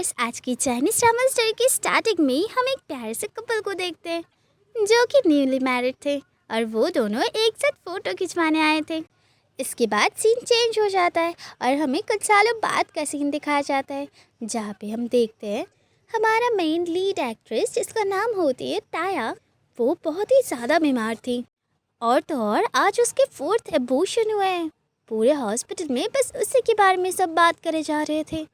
Viewers, आज की Chinese drama story की स्टार्टिंग में ही हम एक प्यारे से कपल को देखते हैं जो कि न्यूली मैरिड थे और वो दोनों एक साथ फोटो खिंचवाने आए थे। इसके बाद सीन चेंज हो जाता है और हमें कुछ सालों बाद का सीन दिखाया जाता है जहाँ पे हम देखते हैं हमारा मेन लीड एक्ट्रेस जिसका नाम होती है ताया, वो बहुत ही ज़्यादा बीमार थी। और तो और आज उसके 4th एबॉर्शन हुए हैं। पूरे हॉस्पिटल में बस उसी के बारे में सब बात करे जा रहे थे।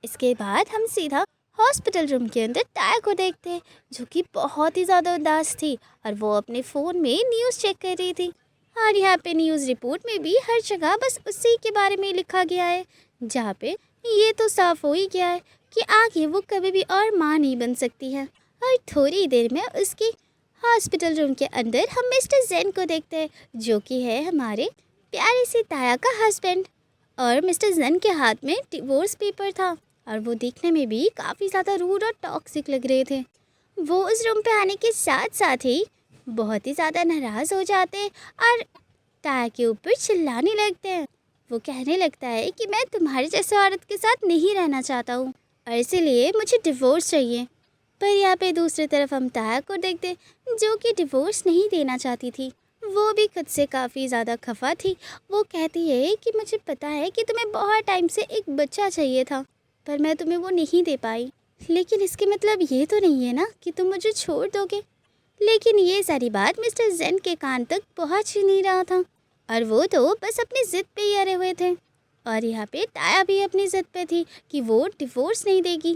इसके बाद हम सीधा हॉस्पिटल रूम के अंदर ताया को देखते हैं जो कि बहुत ही ज़्यादा उदास थी और वो अपने फ़ोन में न्यूज़ चेक कर रही थी। और यहाँ पे न्यूज़ रिपोर्ट में भी हर जगह बस उसी के बारे में लिखा गया है, जहाँ पे ये तो साफ हो ही गया है कि आगे वो कभी भी और माँ नहीं बन सकती है। और थोड़ी देर में उसकी हॉस्पिटल रूम के अंदर हम मिस्टर जेन को देखते हैं जो कि है हमारे प्यारी सी ताया का हस्बैंड। और मिस्टर जेन के हाथ में डिवोर्स पेपर था और वो देखने में भी काफ़ी ज़्यादा रूड और टॉक्सिक लग रहे थे। वो उस रूम पे आने के साथ साथ ही बहुत ही ज़्यादा नाराज़ हो जाते हैं और ताया के ऊपर चिल्लाने लगते हैं। वो कहने लगता है कि मैं तुम्हारे जैसे औरत के साथ नहीं रहना चाहता हूँ और इसीलिए मुझे डिवोर्स चाहिए। पर यहाँ पे दूसरी तरफ हम ताया को देखते जो कि डिवोर्स नहीं देना चाहती थी। वो भी खुद से काफ़ी ज़्यादा खफा थी। वो कहती है कि मुझे पता है कि तुम्हें बहुत टाइम से एक बच्चा चाहिए था पर मैं तुम्हें वो नहीं दे पाई, लेकिन इसके मतलब ये तो नहीं है ना कि तुम मुझे छोड़ दोगे। लेकिन ये सारी बात मिस्टर जेन के कान तक पहुंच ही नहीं रहा था और वो तो बस अपनी ज़िद पे ही अड़े हुए थे। और यहाँ पे ताया भी अपनी ज़िद पे थी कि वो डिवोर्स नहीं देगी।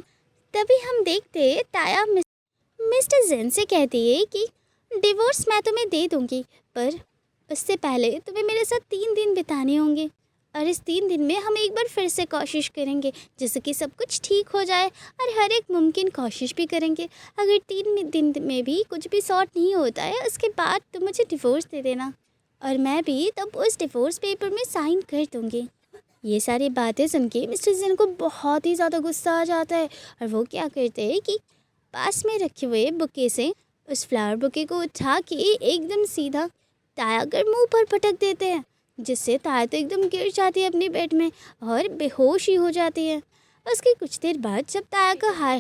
तभी हम देखते ताया मिस्टर जेन से कहती है कि डिवोर्स मैं तुम्हें दे दूँगी, पर उससे पहले तुम्हें मेरे साथ 3 दिन बिताने होंगे और इस 3 दिन में हम एक बार फिर से कोशिश करेंगे जिससे कि सब कुछ ठीक हो जाए और हर एक मुमकिन कोशिश भी करेंगे। अगर 3 दिन में भी कुछ भी सॉर्ट नहीं होता है उसके बाद तुम मुझे डिवोर्स दे देना और मैं भी तब उस डिवोर्स पेपर में साइन कर दूँगी। ये सारी बातें सुन के मिस्टर जेन को बहुत ही ज़्यादा गुस्सा आ जाता है और वो क्या करते हैं कि पास में रखे हुए बुके से उस फ्लावर बुके को उठा के एकदम सीधा ताया कर मुँह पर पटक देते हैं, जिससे ताया तो एकदम गिर जाती है अपने बेड में और बेहोश ही हो जाती है। उसके कुछ देर बाद जब ताया का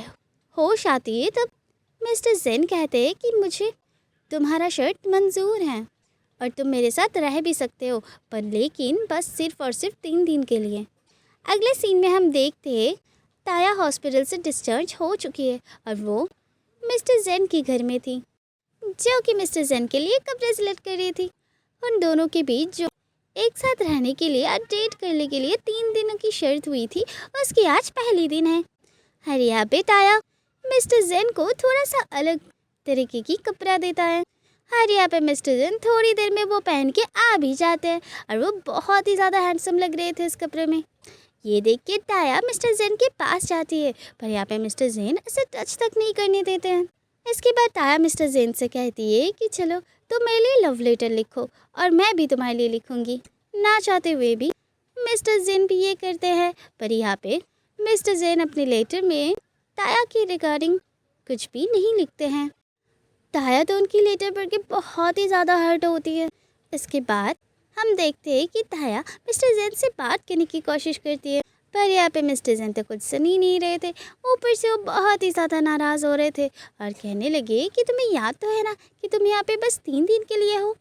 होश आती है तब मिस्टर जेन कहते हैं कि मुझे तुम्हारा शर्त मंजूर है और तुम मेरे साथ रह भी सकते हो, पर लेकिन बस सिर्फ और सिर्फ 3 दिन के लिए। अगले सीन में हम देखते हैं ताया हॉस्पिटल से डिस्चार्ज हो चुकी है और वो मिस्टर जेन के घर में थी जो कि मिस्टर जेन के लिए कपड़े सिलेक्ट कर रही थी। उन दोनों के बीच जो एक साथ रहने के लिए और डेट करने के लिए 3 दिनों की शर्त हुई थी उसकी आज पहली दिन है। हर यहाँ पे ताया मिस्टर जेन को थोड़ा सा अलग तरीके की कपड़ा देता है। हर यहाँ पे मिस्टर जेन थोड़ी देर में वो पहन के आ भी जाते हैं और वो बहुत ही ज़्यादा हैंडसम लग रहे थे इस कपड़े में। ये देख के ताया मिस्टर जेन के पास जाती है पर यहाँ पे मिस्टर जेन ऐसे टच तक नहीं करने देते हैं। इसके बाद ताया मिस्टर जेन से कहती है कि चलो तुम मेरे लिए लव लेटर लिखो और मैं भी तुम्हारे लिए लिखूंगी। ना चाहते हुए भी मिस्टर जेन भी ये करते हैं, पर यहाँ पे मिस्टर जेन अपने लेटर में ताया के रिगार्डिंग कुछ भी नहीं लिखते हैं। ताया तो उनकी लेटर पढ़ के बहुत ही ज़्यादा हर्ट होती है। इसके बाद हम देखते हैं कि ताया मिस्टर जेन से बात करने की कोशिश करती है, पर यहाँ पे मिस्टर जेन तो कुछ सुन ही नहीं रहे थे। ऊपर से वो बहुत ही ज़्यादा नाराज़ हो रहे थे और कहने लगे कि तुम्हें याद तो है ना कि तुम यहाँ पे बस 3 दिन के लिए हो,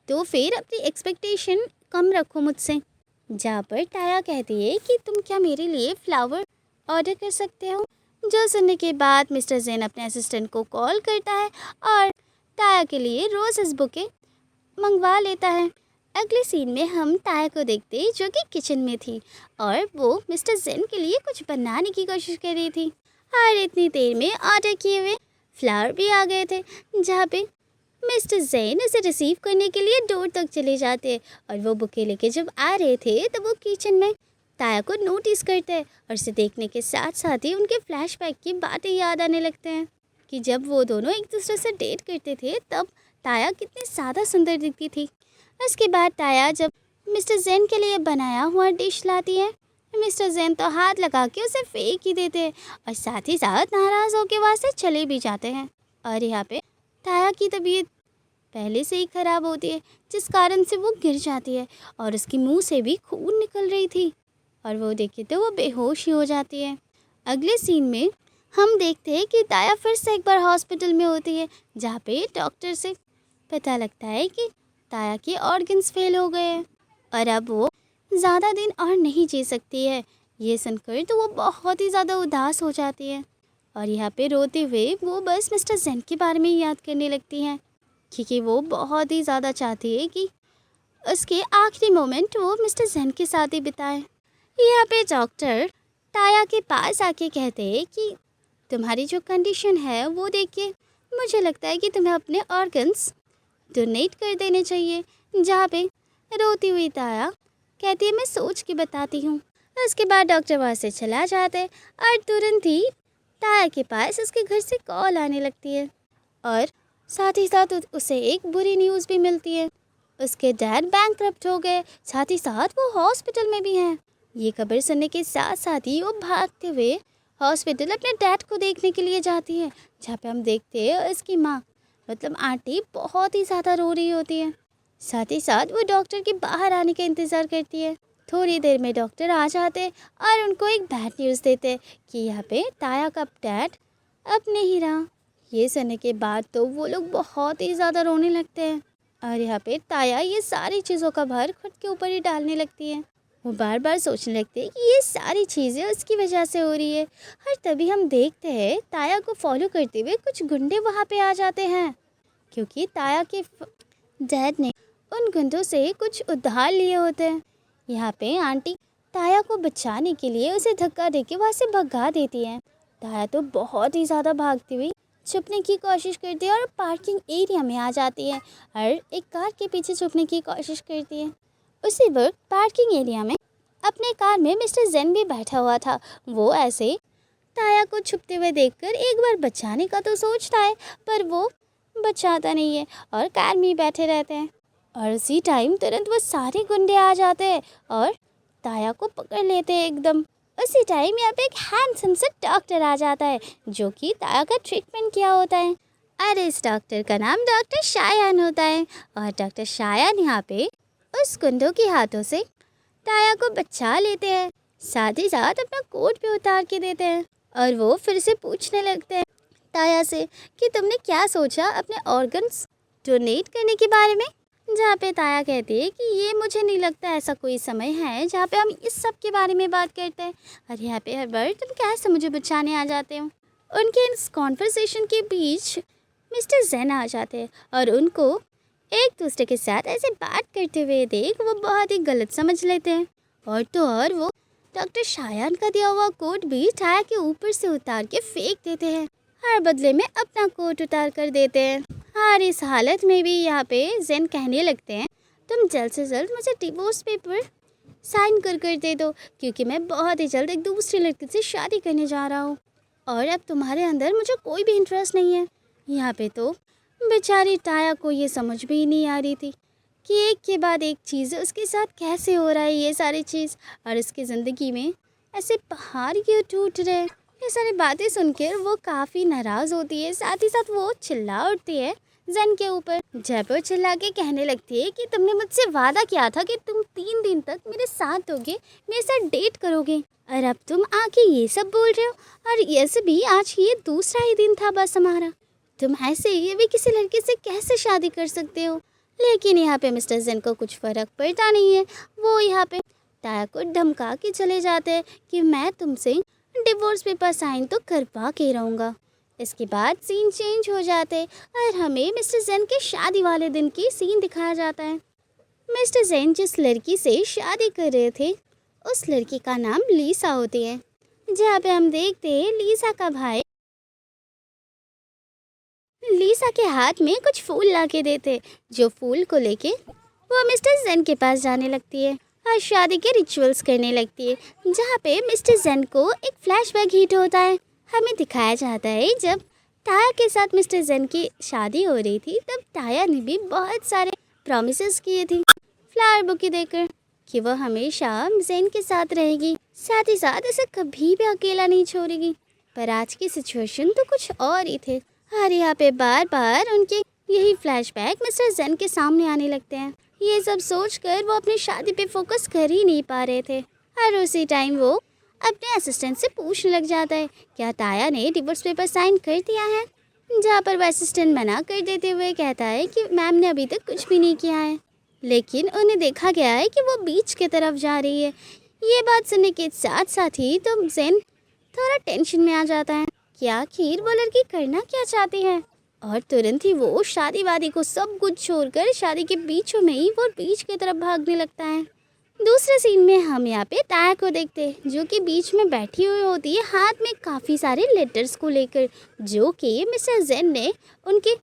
तो फिर अपनी एक्सपेक्टेशन कम रखो मुझसे। जहाँ पर ताया कहती है कि तुम क्या मेरे लिए फ्लावर ऑर्डर कर सकते हो। जो सुनने के बाद मिस्टर जेन अपने असिस्टेंट को कॉल करता है और ताया के लिए रोज़ बुके मंगवा लेता है। अगले सीन में हम ताया को देखते हैं जो कि किचन में थी और वो मिस्टर जेन के लिए कुछ बनाने की कोशिश कर रही थी और इतनी देर में ऑर्डर किए हुए फ्लावर भी आ गए थे, जहाँ पे मिस्टर जेन उसे रिसीव करने के लिए डोर तक चले जाते हैं और वो बुके लेके जब आ रहे थे तब वो किचन में ताया को नोटिस करते हैं और उसे देखने के साथ साथ ही उनके फ्लैशबैक की बातें याद आने लगते हैं कि जब वो दोनों एक दूसरे से डेट करते थे तब ताया कितनी ज़्यादा सुंदर दिखती थी। उसके बाद ताया जब मिस्टर जेन के लिए बनाया हुआ डिश लाती है, मिस्टर जेन तो हाथ लगा के उसे फेंक ही देते हैं और साथ ही साथ नाराज़ होकर वहाँ से चले भी जाते हैं। और यहाँ पे ताया की तबीयत पहले से ही ख़राब होती है जिस कारण से वो गिर जाती है और उसके मुंह से भी खून निकल रही थी और वो देखे तो वो बेहोश ही हो जाती है। अगले सीन में हम देखते हैं कि ताया फिर से एक बार हॉस्पिटल में होती है, जहाँ पे डॉक्टर से पता लगता है कि ताया के ऑर्गन्स फेल हो गए हैं और अब वो ज़्यादा दिन और नहीं जी सकती है। ये सुनकर तो वो बहुत ही ज़्यादा उदास हो जाती है और यहाँ पे रोते हुए वो बस मिस्टर जेन के बारे में याद करने लगती है, क्योंकि वो बहुत ही ज़्यादा चाहती है कि उसके आखिरी मोमेंट वो मिस्टर जेन के साथ ही बिताए। यहाँ पे डॉक्टर ताया के पास आके कहते हैं कि तुम्हारी जो कंडीशन है वो देख के मुझे लगता है कि तुम्हें अपने ऑर्गन्स डोनेट कर देने चाहिए। जहाँ पे रोती हुई ताया कहती है मैं सोच के बताती हूँ। उसके बाद डॉक्टर वहाँ से चला जाता है और तुरंत ही ताया के पास उसके घर से कॉल आने लगती है और साथ ही साथ उसे एक बुरी न्यूज़ भी मिलती है। उसके डैड बैंकक्रप्ट हो गए, साथ ही साथ वो हॉस्पिटल में भी हैं। ये खबर सुनने के साथ साथ ही वो भागते हुए हॉस्पिटल अपने डैड को देखने के लिए जाती है, जहाँ पे हम देखते हैं उसकी माँ मतलब आंटी बहुत ही ज़्यादा रो रही होती है। साथ ही साथ वो डॉक्टर के बाहर आने का इंतज़ार करती है। थोड़ी देर में डॉक्टर आ जाते और उनको एक बैड न्यूज़ देते कि यहाँ पे ताया का डैड अब नहीं रहा। ये सुनने के बाद तो वो लोग बहुत ही ज़्यादा रोने लगते हैं और यहाँ पे ताया ये सारी चीज़ों का भार खुद के ऊपर ही डालने लगती है। वो बार बार सोचने लगते हैं कि ये सारी चीज़ें उसकी वजह से हो रही है। और तभी हम देखते हैं ताया को फॉलो करते हुए कुछ गुंडे वहाँ पे आ जाते हैं, क्योंकि ताया के डैड ने उन गुंडों से कुछ उधार लिए होते हैं। यहाँ पे आंटी ताया को बचाने के लिए उसे धक्का देके वहाँ से भगा देती है। ताया तो बहुत ही ज़्यादा भागती हुई छुपने की कोशिश करती है और पार्किंग एरिया में आ जाती है और एक कार के पीछे छुपने की कोशिश करती है। उसी वक्त पार्किंग एरिया में अपने कार में मिस्टर जेन भी बैठा हुआ था। वो ऐसे ताया को छुपते हुए देखकर एक बार बचाने का तो सोचता है, पर वो बचाता नहीं है और कार में ही बैठे रहते हैं। और उसी टाइम तुरंत वो सारे गुंडे आ जाते हैं और ताया को पकड़ लेते हैं एकदम। उसी टाइम यहाँ पे एक हैंडसम सा डॉक्टर आ जाता है जो कि ताया का ट्रीटमेंट किया होता है। और इस डॉक्टर का नाम डॉक्टर शायान होता है और डॉक्टर शायान यहाँ पे उस गुंडों के हाथों से ताया को बचा लेते हैं, साथ ही साथ अपना कोट भी उतार के देते हैं और वो फिर से पूछने लगते हैं ताया से कि तुमने क्या सोचा अपने ऑर्गन्स डोनेट करने के बारे में। जहाँ पे ताया कहती है कि ये मुझे नहीं लगता ऐसा कोई समय है जहाँ पे हम इस सब के बारे में बात करते हैं। और यहाँ पे हर बार तुम कैसे मुझे बचाने आ जाते हो। उनके इस कॉन्वर्सेशन के बीच मिस्टर जेन आ जाते हैं और उनको एक दूसरे के साथ ऐसे बात करते हुए देख वो बहुत ही गलत समझ लेते हैं। और तो और वो डॉक्टर शायान का दिया हुआ कोट भी ताया के ऊपर से उतार के फेंक देते हैं और बदले में अपना कोट उतार कर देते हैं। और इस हालत में भी यहाँ पे जेन कहने लगते हैं तुम जल्द से जल्द मुझे डिवोर्स पेपर साइन कर दे दो, क्योंकि मैं बहुत ही जल्द एक दूसरी लड़की से शादी करने जा रहा हूँ और अब तुम्हारे अंदर मुझे कोई भी इंटरेस्ट नहीं है। यहाँ पे तो बेचारी ताया को ये समझ भी नहीं आ रही थी कि एक के बाद एक चीज़ उसके साथ कैसे हो रहा है ये सारी चीज़, और उसकी ज़िंदगी में ऐसे पहाड़ क्यों टूट रहे हैं। ये सारी बातें सुनकर वो काफ़ी नाराज़ होती है, साथ ही साथ वो चिल्ला उठती है जेन के ऊपर। जब वो चिल्ला के कहने लगती है कि तुमने मुझसे वादा किया था कि तुम 3 दिन तक मेरे साथ होगे, मेरे साथ डेट करोगे, और अब तुम आके ये सब बोल रहे हो। और ऐसे भी आज ये दूसरा ही दिन था बस हमारा, तुम ऐसे ये भी किसी लड़के से कैसे शादी कर सकते हो। लेकिन यहाँ पे मिस्टर जेन को कुछ फ़र्क पड़ता नहीं है। वो यहाँ पे ताया को धमका के चले जाते हैं कि मैं तुमसे डिवोर्स पेपर साइन तो करवा के रहूँगा। इसके बाद सीन चेंज हो जाते हैं और हमें मिस्टर जेन के शादी वाले दिन की सीन दिखाया जाता है। मिस्टर जेन जिस लड़की से शादी कर रहे थे उस लड़की का नाम लीसा होती है। जहाँ पे हम देखते हैं लीसा का भाई लीसा के हाथ में कुछ फूल ला के देते, जो फूल को लेके वो मिस्टर जेन के पास जाने लगती है और शादी के रिचुअल्स करने लगती है। जहाँ पे मिस्टर जेन को एक फ्लैशबैक हिट होता है। हमें दिखाया जाता है जब ताया के साथ मिस्टर जेन की शादी हो रही थी तब ताया ने भी बहुत सारे प्रॉमिसेस किए थे फ्लावर बुके देकर कि वो हमेशा जेन के साथ रहेगी, साथ ही साथ इसे कभी भी अकेला नहीं छोड़ेगी। पर आज की सिचुएशन तो कुछ और ही थे और यहाँ पे बार बार उनके यही फ्लैशबैक मिस्टर जेन के सामने आने लगते हैं। ये सब सोचकर वो अपनी शादी पे फोकस कर ही नहीं पा रहे थे और उसी टाइम वो अपने असिस्टेंट से पूछने लग जाता है क्या ताया ने डिवोर्स पेपर साइन कर दिया है, जहाँ पर वह असिस्टेंट मना कर देते हुए कहता है कि मैम ने अभी तक कुछ भी नहीं किया है, लेकिन उन्हें देखा गया है कि वो बीच की तरफ जा रही है। ये बात सुनने के साथ साथ ही तो जेन थोड़ा टेंशन में आ जाता है कि आखिर वो लड़की करना क्या चाहती है, और तुरंत ही वो शादी वादी को सब कुछ छोड़कर शादी के बीचों में ही वो बीच की तरफ भागने लगता है। दूसरे सीन में हम यहाँ पे ताया को देखते हैं जो कि बीच में बैठी हुई होती है हाथ में काफ़ी सारे लेटर्स को लेकर, जो कि मिस्टर जेन ने उनके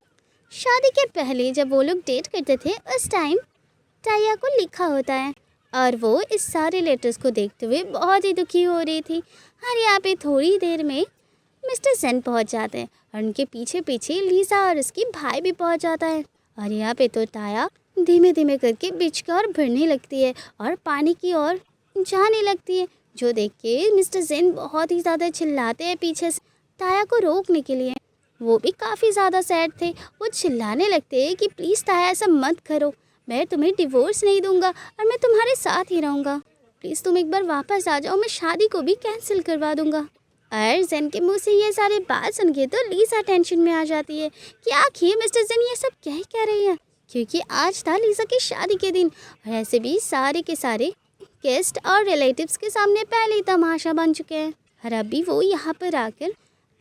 शादी के पहले जब वो लोग डेट करते थे उस टाइम ताया को लिखा होता है। और वो इस सारे लेटर्स को देखते हुए बहुत ही दुखी हो रही थी। और यहाँ पे थोड़ी देर में मिस्टर जेन पहुँच जाते हैं और उनके पीछे पीछे लीसा और उसकी भाई भी पहुँच जाता है। और यहाँ पे तो ताया धीमे धीमे करके बीच की ओर बढ़ने लगती है और पानी की ओर जाने लगती है, जो देख के मिस्टर जेन बहुत ही ज़्यादा चिल्लाते हैं पीछे से ताया को रोकने के लिए। वो भी काफ़ी ज़्यादा सैड थे। वो चिल्लाने लगते हैं कि प्लीज़ ताया ऐसा मत करो, मैं तुम्हें डिवोर्स नहीं दूंगा और मैं तुम्हारे साथ ही रहूँगा, प्लीज़ तुम एक बार वापस आ जाओ, मैं शादी को भी कैंसिल करवा दूंगा। और जेन के मुंह से ये सारी बात सुन के तो लीसा टेंशन में आ जाती है कि आखिर मिस्टर जेन ये सब क्या ही कह रही है, क्योंकि आज था लीसा की शादी के दिन और ऐसे भी सारे के सारे गेस्ट और रिलेटिव्स के सामने पहले ही तमाशा बन चुके हैं। और अभी वो यहाँ पर आकर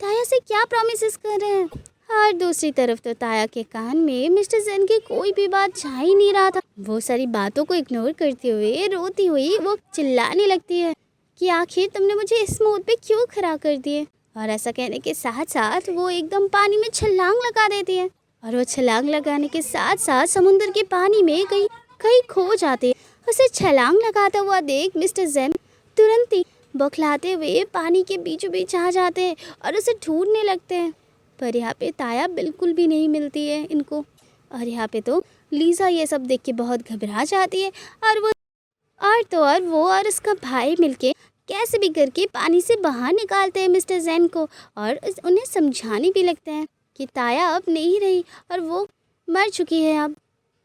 ताया से क्या प्रॉमिसेस कर रहे हैं। और दूसरी तरफ तो ताया के कान में मिस्टर जेन की कोई भी बात जा ही नहीं रहा था। वो सारी बातों को इग्नोर करते हुए रोती हुई वो चिल्लाने लगती है कि आखिर तुमने मुझे इस मूड पे क्यों खड़ा कर दिए। और ऐसा कहने के साथ साथ वो एकदम पानी में छलांग लगा देती है और वो छलांग लगाने के साथ साथ समुद्र के पानी में कहीं कहीं खो जाते हैं। उसे छलांग लगाता हुआ देख मिस्टर जेन तुरंत ही बौखलाते हुए पानी के बीचों बीच आ जाते हैं और उसे ढूंढने लगते हैं, पर यहाँ पे ताया बिल्कुल भी नहीं मिलती है इनको। और यहाँ पे तो लीसा ये सब देख के बहुत घबरा जाती है और वो और उसका भाई मिलके कैसे भी करके पानी से बाहर निकालते हैं मिस्टर जेन को और उन्हें समझाने भी लगते हैं कि ताया अब नहीं रही और वो मर चुकी है अब,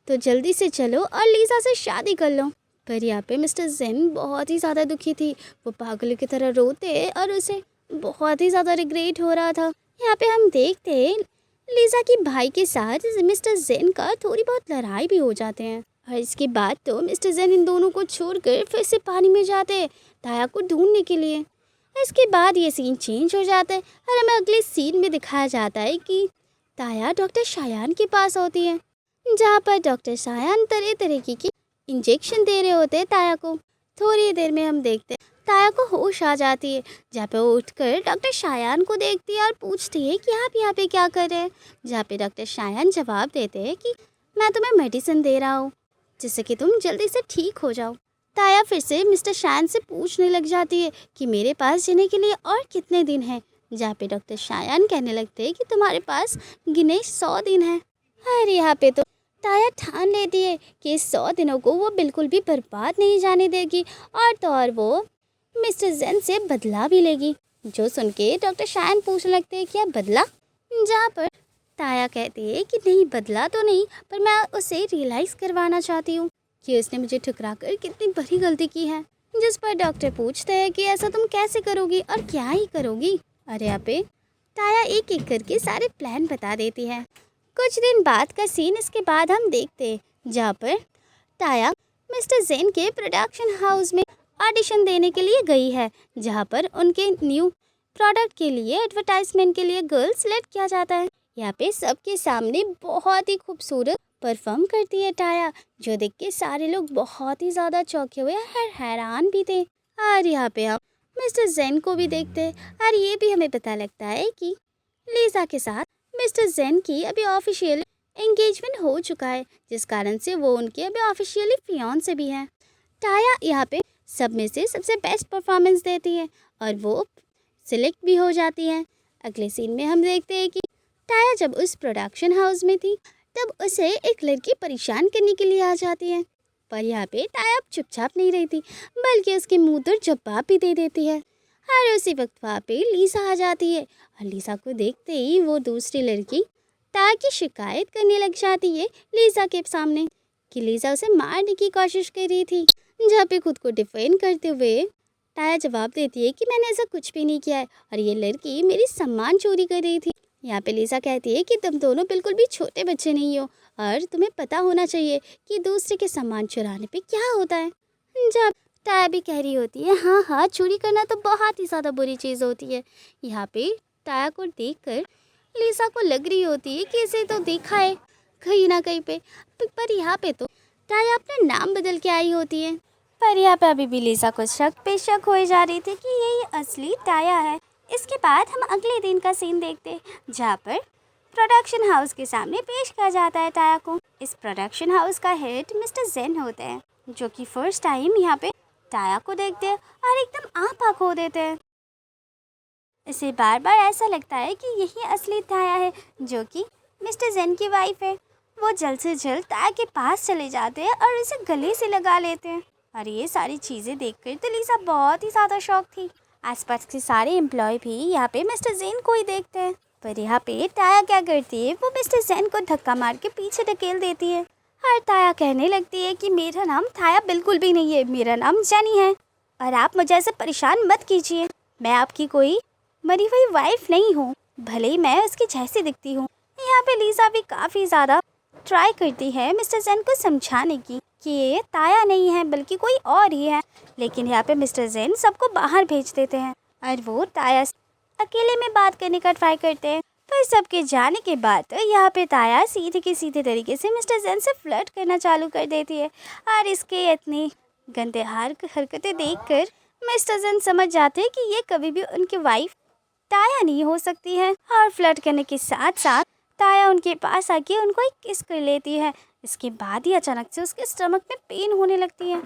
तो जल्दी से चलो और लीसा से शादी कर लो। पर यहाँ पे मिस्टर जेन बहुत ही ज़्यादा दुखी थी। वो पागलों की तरह रोते और उसे बहुत ही ज़्यादा रिग्रेट हो रहा था। यहाँ पे हम देखते हैं लीसा की भाई के साथ मिस्टर जेन का थोड़ी बहुत लड़ाई भी हो जाते हैं और इसके बाद तो मिस्टर जेन इन दोनों को छोड़कर फिर से पानी में जाते हैं ताया को ढूंढने के लिए। इसके बाद ये सीन चेंज हो जाता है और हमें अगले सीन में दिखाया जाता है कि ताया डॉक्टर शायान के पास होती है, जहाँ पर डॉक्टर शायान तरह तरह की इंजेक्शन दे रहे होते हैं ताया को। थोड़ी देर में हम देखते हैं ताया को होश आ जाती है, जहाँ पे वो उठकर डॉक्टर शायान को देखती है और पूछती है कि आप यहाँ पे क्या कर रहे हैं। जहाँ पे डॉक्टर शायान जवाब देते हैं कि मैं तुम्हें मेडिसिन दे रहा हूँ जिससे कि तुम जल्दी से ठीक हो जाओ। ताया फिर से मिस्टर शायान से पूछने लग जाती है कि मेरे पास जीने के लिए और कितने दिन हैं, जहाँ पे डॉक्टर शायान कहने लगते हैं कि तुम्हारे पास गिने 100 दिन हैं। और यहाँ पे तो ताया ठान लेती है कि इस 100 दिनों को वो बिल्कुल भी बर्बाद नहीं जाने देगी और तो और वो मिस्टर जेन से बदला भी लेगी। जो सुन के डॉक्टर शायान पूछने लगते हैं क्या बदला, जहाँ पर ताया कहती है कि नहीं बदला तो नहीं, पर मैं उसे रियलाइज़ करवाना चाहती हूँ कि उसने मुझे ठुकरा कर कितनी बड़ी गलती की है। जिस पर डॉक्टर पूछते हैं कि ऐसा तुम कैसे करोगी और क्या ही करोगी। और यहाँ पे ताया एक एक करके सारे प्लान बता देती है। कुछ दिन बाद का सीन इसके बाद हम देखते हैं जहाँ पर ताया मिस्टर जेन के प्रोडक्शन हाउस में ऑडिशन देने के लिए गई है, जहाँ पर उनके न्यू प्रोडक्ट के लिए एडवर्टाइजमेंट के लिए गर्ल सेलेक्ट किया जाता है। यहाँ पे सबके सामने बहुत ही खूबसूरत परफॉर्म करती है ताया, जो देख के सारे लोग बहुत ही ज़्यादा चौंके हुए और हैरान भी थे। और यहाँ पे हम मिस्टर जेन को भी देखते हैं और ये भी हमें पता लगता है कि लीसा के साथ मिस्टर जेन की अभी ऑफिशियल एंगेजमेंट हो चुका है, जिस कारण से वो उनके अभी ऑफिशियली फियांसे भी हैं। ताया यहाँ पे सब में से सबसे बेस्ट परफॉर्मेंस देती है और वो सिलेक्ट भी हो जाती है। अगले सीन में हम देखते हैं कि ताया जब उस प्रोडक्शन हाउस में थी तब उसे एक लड़की परेशान करने के लिए आ जाती है, पर यहाँ पे ताया अब चुपचाप नहीं रहती बल्कि उसके मुंह पर जवाब भी दे देती है। और उसी वक्त वहाँ पे लीसा आ जाती है और लीसा को देखते ही वो दूसरी लड़की ताया की शिकायत करने लग जाती है लीसा के सामने कि लीसा उसे मारने की कोशिश कर रही थी। जहाँ पे खुद को डिफेंड करते हुए टाया जवाब देती है कि मैंने ऐसा कुछ भी नहीं किया है और ये लड़की मेरी सामान चोरी कर रही थी। यहाँ पे लिसा कहती है कि तुम दोनों बिल्कुल भी छोटे बच्चे नहीं हो और तुम्हें पता होना चाहिए कि दूसरे के सामान चुराने पे क्या होता है। जब टाया भी कह रही होती है हाँ हाँ, चोरी करना तो बहुत ही ज़्यादा बुरी चीज़ होती है। यहाँ पे टाया को देखकर लिसा को लग रही होती है कि इसे तो देखा है कहीं ना कहीं पे, पर यहाँ पे तो टाया अपना नाम बदल के आई होती है। पर यहाँ पे अभी भी लिसा को शक पे शक हो जा रही थी कि यही असली टाया है। इसके बाद हम अगले दिन का सीन देखते हैं जहाँ पर प्रोडक्शन हाउस के सामने पेश किया जाता है टाया को। इस प्रोडक्शन हाउस का हेड मिस्टर जेन होते हैं, जो कि फर्स्ट टाइम यहाँ पे टाया को देखते हैं और एकदम आँख खो देते हैं। इसे बार बार ऐसा लगता है कि यही असली टाया है जो कि मिस्टर जेन की वाइफ है। वो जल्द से जल्द टाया के पास चले जाते हैं और उसे गले से लगा लेते हैं। और ये सारी चीज़ें देखकर तो लिसा बहुत ही ज़्यादा शॉक थी। आसपास के सारे एम्प्लॉय भी यहाँ पे मिस्टर जेन को ही देखते हैं, पर यहाँ पे टाया क्या करती है, वो मिस्टर जेन को धक्का मार के पीछे ढकेल देती है और टाया कहने लगती है कि मेरा नाम टाया बिल्कुल भी नहीं है, मेरा नाम जेनी है और आप मुझे ऐसे परेशान मत कीजिए। मैं आपकी कोई मरी हुई वाइफ नहीं हूँ, भले ही मैं उसकी जैसी दिखती हूँ। यहाँ पे लिसा भी काफ़ी ज़्यादा ट्राई करती है मिस्टर जेन को समझाने की कि ये टाया नहीं है बल्कि कोई और ही है, लेकिन यहाँ पे मिस्टर जेन सबको बाहर भेज देते हैं और वो टाया से अकेले में बात करने का ट्राई करते हैं। पर सबके जाने के बाद तो यहाँ पे टाया सीधे के सीधे तरीके से मिस्टर जेन से फ्लर्ट करना चालू कर देती है और इसके इतनी गंदे हरकतें देखकर मिस्टर जेन समझ जाते हैं कि ये कभी भी उनकी वाइफ टाया नहीं हो सकती है। और फ्लर्ट करने के साथ साथ टाया उनके पास आके उनको एक किस कर लेती है। इसके बाद ही अचानक से उसके स्टमक में पेन होने लगती है।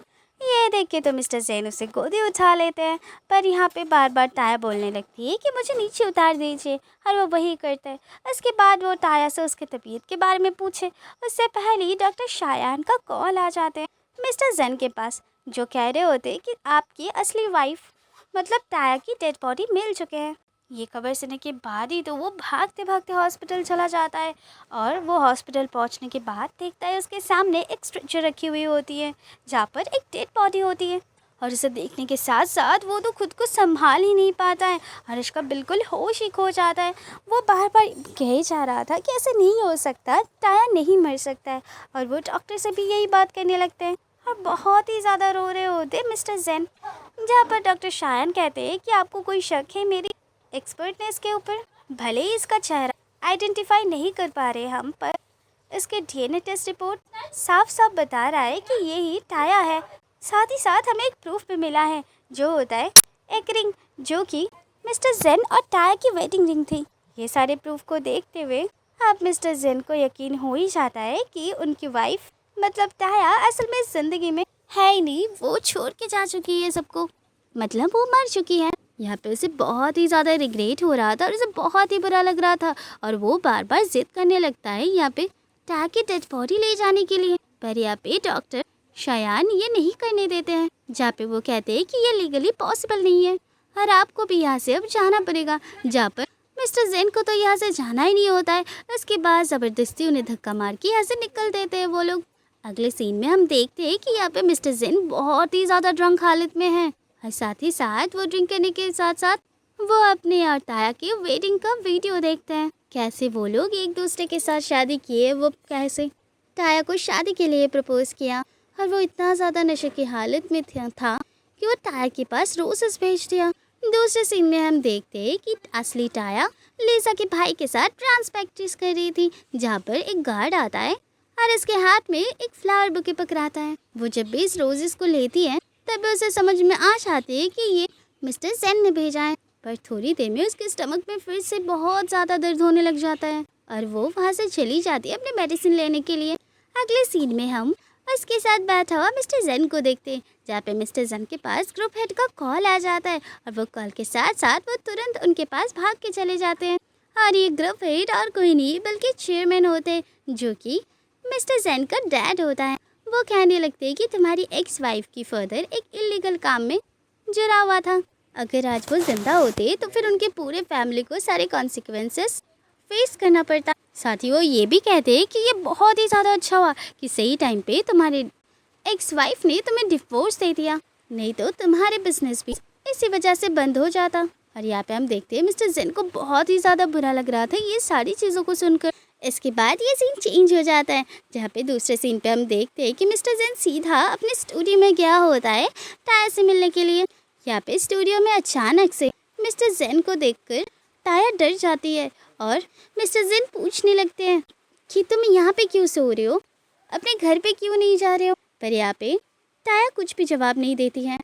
ये देख के तो मिस्टर जेन उसे गोदी उठा लेते हैं, पर यहाँ पे बार बार टाया बोलने लगती है कि मुझे नीचे उतार दीजिए और वो वही करता है। उसके बाद वो टाया से उसके तबीयत के बारे में पूछे उससे पहले ही डॉक्टर शायान का कॉल आ जाते हैं मिस्टर जेन के पास, जो कह रहे होते हैं कि आपकी असली वाइफ मतलब टाया की डेड बॉडी मिल चुके हैं। ये खबर सुनने के बाद ही तो वो भागते भागते हॉस्पिटल चला जाता है और वो हॉस्पिटल पहुंचने के बाद देखता है उसके सामने एक स्ट्रेचर रखी हुई होती है जहाँ पर एक डेड बॉडी होती है। और उसे देखने के साथ साथ वो तो खुद को संभाल ही नहीं पाता है और उसका बिल्कुल होश ही खो जाता है। वो बार बार कह जा रहा था कि ऐसा नहीं हो सकता, टाया नहीं मर सकता है, और वो डॉक्टर से भी यही बात करने लगते हैं और बहुत ही ज़्यादा रो रहे होते मिस्टर जेन। जहाँ पर डॉक्टर शायान कहते हैं कि आपको कोई शक है मेरी एक्सपर्टनेस के ऊपर? भले ही इसका चेहरा आइडेंटिफाई नहीं कर पा रहे हम, पर इसके डीएनए टेस्ट रिपोर्ट साफ साफ बता रहा है कि ये ही टाया है। साथ ही साथ हमें एक प्रूफ भी मिला है जो होता है एक रिंग, जो कि मिस्टर जेन और टाया की वेडिंग रिंग थी। ये सारे प्रूफ को देखते हुए अब मिस्टर जेन को यकीन हो ही जाता है कि उनकी वाइफ मतलब टाया असल में ज़िंदगी में है ही नहीं, वो छोड़ के जा चुकी है सबको, मतलब वो मर चुकी है। यहाँ पे उसे बहुत ही ज़्यादा रिग्रेट हो रहा था और उसे बहुत ही बुरा लग रहा था और वो बार बार जिद करने लगता है यहाँ पे टाया की डेड बॉडी ले जाने के लिए। पर यहाँ पे डॉक्टर शायान ये नहीं करने देते हैं, जहाँ पे वो कहते हैं कि ये लीगली पॉसिबल नहीं है और आपको भी यहाँ से अब जाना पड़ेगा। जहाँ पर मिस्टर जेन को तो यहाँ से जाना ही नहीं होता है। उसके बाद ज़बरदस्ती उन्हें धक्का मार के यहाँ से निकल देते हैं वो लोग। अगले सीन में हम देखते हैं कि यहाँ पे मिस्टर जेन बहुत ही ज़्यादा ड्रंक हालत में है और साथ ही साथ वो ड्रिंक करने के साथ साथ वो अपने और टाया की वेडिंग का वीडियो देखते हैं, कैसे वो लोग एक दूसरे के साथ शादी किए, वो कैसे टाया को शादी के लिए प्रपोज किया और वो इतना ज़्यादा नशे की हालत में था कि वो टाया के पास रोजेस भेज दिया। दूसरे सीन में हम देखते हैं कि असली टाया लिसा के भाई के साथ डांस प्रैक्टिस कर रही थी, जहाँ पर एक गार्ड आता है और इसके हाथ में एक फ्लावर बुके पकड़ाता है। वो जब भी इस रोजेस को लेती है तब उसे समझ में आ जाती है कि ये मिस्टर जेन ने भेजा है, पर थोड़ी देर में उसके स्टमक में फिर से बहुत ज़्यादा दर्द होने लग जाता है और वो वहाँ से चली जाती है अपने मेडिसिन लेने के लिए। अगले सीन में हम उसके साथ बैठा हुआ मिस्टर जेन को देखते हैं, जहाँ पे मिस्टर जेन के पास ग्रुप हेड का कॉल आ जाता है और वो कॉल के साथ साथ वो तुरंत उनके पास भाग के चले जाते हैं। और ये ग्रुप हेड और कोई नहीं बल्कि चेयरमैन होते हैं, जो कि मिस्टर जेन का डैड होता है। वो कहने लगते हैं कि तुम्हारी एक्स वाइफ की फादर एक इलीगल काम में जुड़ा हुआ था, अगर आज वो जिंदा होते तो फिर उनके पूरे फैमिली को सारे कॉन्सिक्वेंसेस फेस करना पड़ता। साथ ही वो ये भी कहते हैं कि ये बहुत ही ज़्यादा अच्छा हुआ कि सही टाइम पे तुम्हारे एक्स वाइफ ने तुम्हें डिवोर्स दे दिया, नहीं तो तुम्हारे बिजनेस भी इसी वजह से बंद हो जाता। और यहाँ पे हम देखते हैं मिस्टर जेन को बहुत ही ज़्यादा बुरा लग रहा था ये सारी चीज़ों को सुनकर। इसके बाद ये सीन चेंज हो जाता है, जहाँ पे दूसरे सीन पे हम देखते हैं कि मिस्टर जेन सीधा अपने स्टूडियो में गया होता है टाया से मिलने के लिए। यहाँ पे स्टूडियो में अचानक से मिस्टर जेन को देखकर टाया डर जाती है और मिस्टर जेन पूछने लगते हैं कि तुम यहाँ पे क्यों सो रहे हो, अपने घर पे क्यों नहीं जा रहे हो। पर यहाँ पे टाया कुछ भी जवाब नहीं देती है।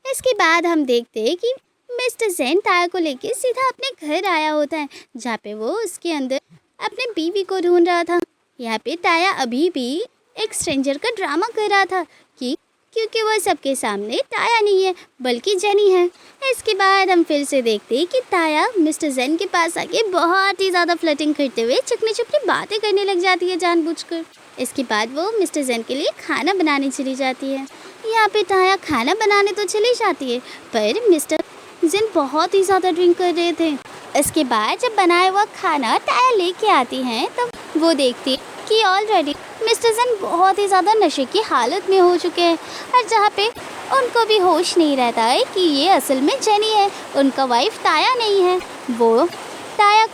इसके बाद हम देखते हैं कि मिस्टर जेन टाया को लेके सीधा अपने घर आया होता है, जहाँ पे वो उसके अंदर अपने बीवी को ढूंढ रहा था। यहाँ पे टाया अभी भी एक स्ट्रेंजर का ड्रामा कर रहा था कि क्योंकि वो सबके सामने टाया नहीं है बल्कि जेनी है। इसके बाद हम फिर से देखते हैं कि टाया मिस्टर जेन के पास आके बहुत ही ज़्यादा फ्लर्टिंग करते हुए चिकनी चिकनी बातें करने लग जाती है जानबूझकर। इसके बाद वो मिस्टर जेन के लिए खाना बनाने चली जाती है। यहाँ पे टाया खाना बनाने तो चली जाती है, पर मिस्टर जेन बहुत ही ज़्यादा ड्रिंक कर रहे थे। इसके बाद जब बनाया हुआ खाना टाया लेके आती हैं तब वो देखती कि ऑलरेडी मिस्टर जेन बहुत ही ज़्यादा नशे की हालत में हो चुके हैं, और जहाँ पे उनको भी होश नहीं रहता है कि ये असल में जेनी है, उनका वाइफ टाया नहीं है। वो टाया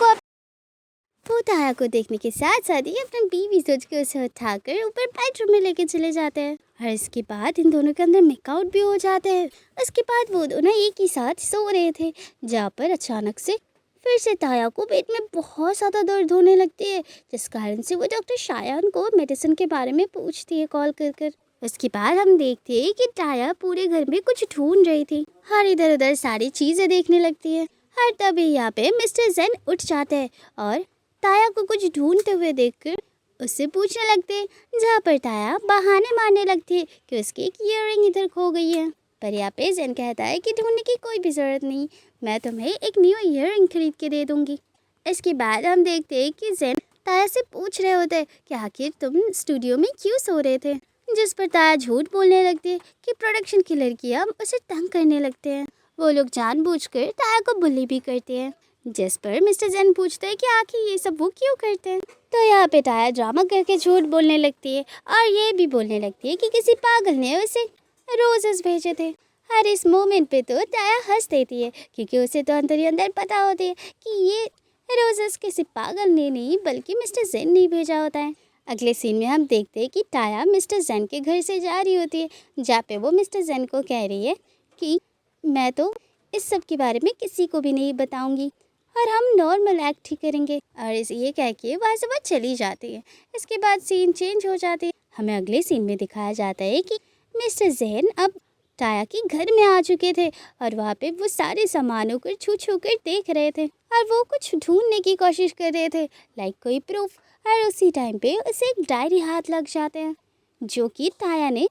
को देखने के साथ साथ ही अपनी बीवी सोच के उसे उठाकर ऊपर बेडरूम में लेके चले जाते हैं, और इसके बाद इन दोनों के अंदर मेकआउट भी हो जाते हैं। उसके बाद वो दोनों एक ही साथ सो रहे थे, जहाँ पर अचानक से फिर से टाया को पेट में बहुत ज़्यादा दर्द होने लगती है, जिस कारण से वो डॉक्टर शायान को मेडिसिन के बारे में पूछती है कॉल कर कर। उसके बाद हम देखते हैं कि टाया पूरे घर में कुछ ढूंढ रही थी, हर इधर उधर सारी चीज़ें देखने लगती है। हर तभी यहाँ पे मिस्टर जेन उठ जाते हैं और टाया को कुछ ढूंढते हुए देखकर उससे पूछने लगते हैं, जहाँ पर टाया बहाने मारने लगती है कि उसकी एक ईयररिंग इधर खो गई है। पर यहाँ पे जेन कहता है कि ढूंढने की कोई भी ज़रूरत नहीं, मैं तुम्हें एक न्यू ईयररिंग खरीद के दे दूँगी। इसके बाद हम देखते हैं कि जेन टाया से पूछ रहे होते हैं कि आखिर तुम स्टूडियो में क्यों सो रहे थे, जिस पर टाया झूठ बोलने लगती है कि प्रोडक्शन की लड़कियाँ उसे तंग करने लगते हैं। वो लोग जानबूझकर टाया को बुली भी करते हैं, जिस पर मिस्टर जेन पूछते हैं कि आखिर ये सब वो क्यों करते हैं। तो यहाँ पे टाया ड्रामा करके झूठ बोलने लगती है और ये भी बोलने लगती है कि किसी पागल ने उसे रोजेस भेजे थे। हर इस मोमेंट पे तो टाया हंस देती है, क्योंकि उसे तो अंदर ही अंदर पता होती है कि ये रोजेस किसी पागल ने नहीं बल्कि मिस्टर जेन ने भेजा होता है। अगले सीन में हम देखते हैं कि टाया मिस्टर जेन के घर से जा रही होती है, जहाँ पे वो मिस्टर जेन को कह रही है कि मैं तो इस सब के बारे में किसी को भी नहीं बताऊंगी और हम नॉर्मल एक्ट ही करेंगे, और ये कह के वहाँ से वो चली जाती है। इसके बाद सीन चेंज हो जाती है। हमें अगले सीन में दिखाया जाता है कि मिस्टर जेन अब टाया के घर में आ चुके थे और वहाँ पे वो सारे सामानों को छू छू कर देख रहे थे और वो कुछ ढूंढने की कोशिश कर रहे थे, लाइक कोई प्रूफ। और उसी टाइम पे उसे एक डायरी हाथ लग जाते हैं, जो कि टाया ने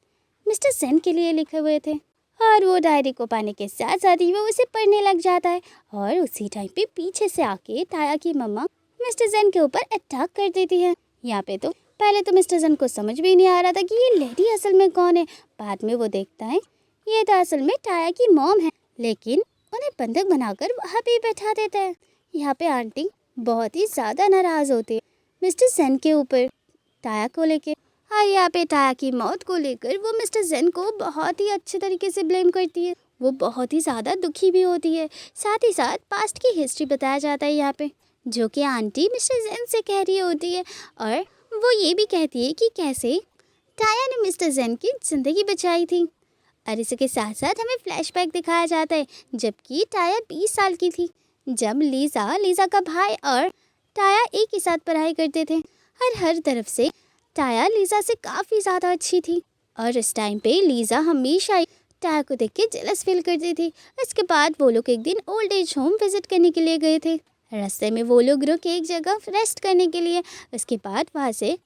मिस्टर जेन के लिए लिखे हुए थे, और वो डायरी को पाने के साथ साथ ही वो उसे पढ़ने लग जाता है। और उसी टाइम पे पीछे से आके टाया की मम्मा मिस्टर जेन के ऊपर अटैक कर देती है। यहाँ पे तो पहले तो मिस्टर जेन को समझ भी नहीं आ रहा था कि ये लेडी असल में कौन है। बाद में वो देखता है ये तो असल में टाया की मॉम है, लेकिन उन्हें बंधक बनाकर वहाँ पे बैठा देता है। यहाँ पे आंटी बहुत ही ज़्यादा नाराज़ होती है मिस्टर जेन के ऊपर टाया को लेके। हाँ, यहाँ पे टाया की मौत को लेकर वो मिस्टर जेन को बहुत ही अच्छे तरीके से ब्लेम करती है। वो बहुत ही ज़्यादा दुखी भी होती है। साथ ही साथ पास्ट की हिस्ट्री बताया जाता है यहाँ पे, जो कि आंटी मिस्टर जेन से कह रही होती है, और वो ये भी कहती है कि कैसे टाया ने मिस्टर जेन की ज़िंदगी बचाई थी। और इसके साथ साथ हमें फ्लैशबैक दिखाया जाता है जबकि टाया 20 साल की थी, जब लीज़ा का भाई और टाया एक ही साथ पढ़ाई करते थे। हर तरफ से टाया लीज़ा से काफ़ी ज़्यादा अच्छी थी, और इस टाइम पे लीज़ा हमेशा टाया को देख के जेलस फील करती थी। इसके बाद वो लोग एक दिन ओल्ड एज होम विजिट करने के लिए गए थे। रास्ते में वो लोग रुके एक जगह रेस्ट करने के लिए। उसके बाद वहाँ से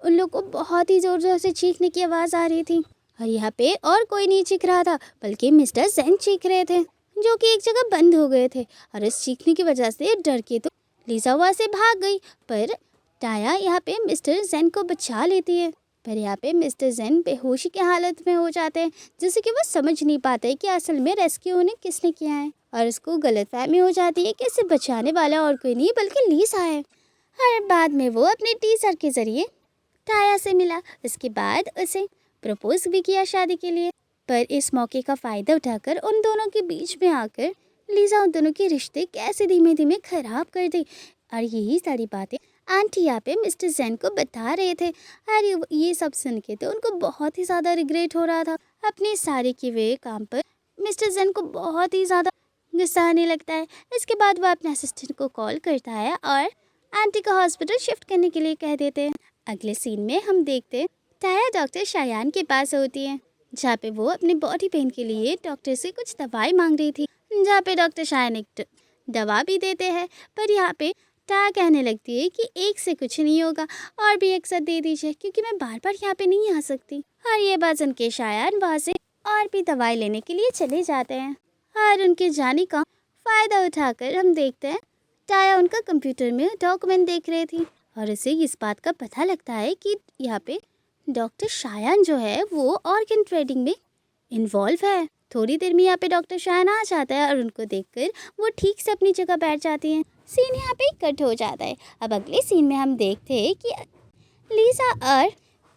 उन लोग को बहुत ही ज़ोर ज़ोर से चीखने की आवाज़ आ रही थी, और यहाँ पे और कोई नहीं चीख रहा था बल्कि मिस्टर जेन चीख रहे थे, जो कि एक जगह बंद हो गए थे। और इस चीखने की वजह से डर के तो लीज़ा वहाँ से भाग गई, पर टाया यहाँ पे मिस्टर जेन को बचा लेती है। पर यहाँ पे मिस्टर जेन बेहोशी की हालत में हो जाते हैं, जिससे कि वो समझ नहीं पाते कि असल में रेस्क्यू उन्हें किसने किया है, और उसको गलतफहमी हो जाती है कि इसे बचाने वाला और कोई नहीं बल्कि लीज़ा है। और बाद में वो अपने टीचर के ज़रिए टाया से मिला। उसके बाद उसे प्रपोज भी किया शादी के लिए, पर इस मौके का फ़ायदा उठाकर उन दोनों के बीच में आकर लीज़ा उन दोनों के रिश्ते कैसे धीमे धीमे ख़राब कर दी। और यही सारी बातें आंटी यहाँ पे मिस्टर जैन को बता रहे थे। और ये सब सुन के तो उनको बहुत ही ज़्यादा रिग्रेट हो रहा था अपने सारे किए हुए काम पर। मिस्टर जैन को बहुत ही ज़्यादा गुस्सा आने लगता है। इसके बाद वो अपने असिस्टेंट को कॉल करता है और आंटी को हॉस्पिटल शिफ्ट करने के लिए कह देते हैं। अगले सीन में हम देखते हैं टाया डॉक्टर शायान के पास होती है, जहाँ पे वो अपने बॉडी पेन के लिए डॉक्टर से कुछ दवाई मांग रही थी, जहाँ पे डॉक्टर शायान एक दवा भी देते हैं। पर यहाँ पे टाया कहने लगती है कि एक से कुछ नहीं होगा, और भी एक साथ दे दीजिए क्योंकि मैं बार बार यहाँ पे नहीं आ सकती। और ये बात सुन के शायान वहाँ से और भी दवाई लेने के लिए चले जाते हैं। और उनके जाने का फ़ायदा उठाकर हम देखते हैं टाया उनका कंप्यूटर में डॉक्यूमेंट देख रही थी और उसे इस बात का पता लगता है कि यहाँ पे डॉक्टर शायान जो है वो ऑर्गन ट्रेडिंग में इन्वॉल्व है। थोड़ी देर में यहाँ पे डॉक्टर शायान आ जाता है और उनको देखकर वो ठीक से अपनी जगह बैठ जाती हैं। सीन यहाँ पे कट हो जाता है। अब अगले सीन में हम देखते हैं कि लीज़ा और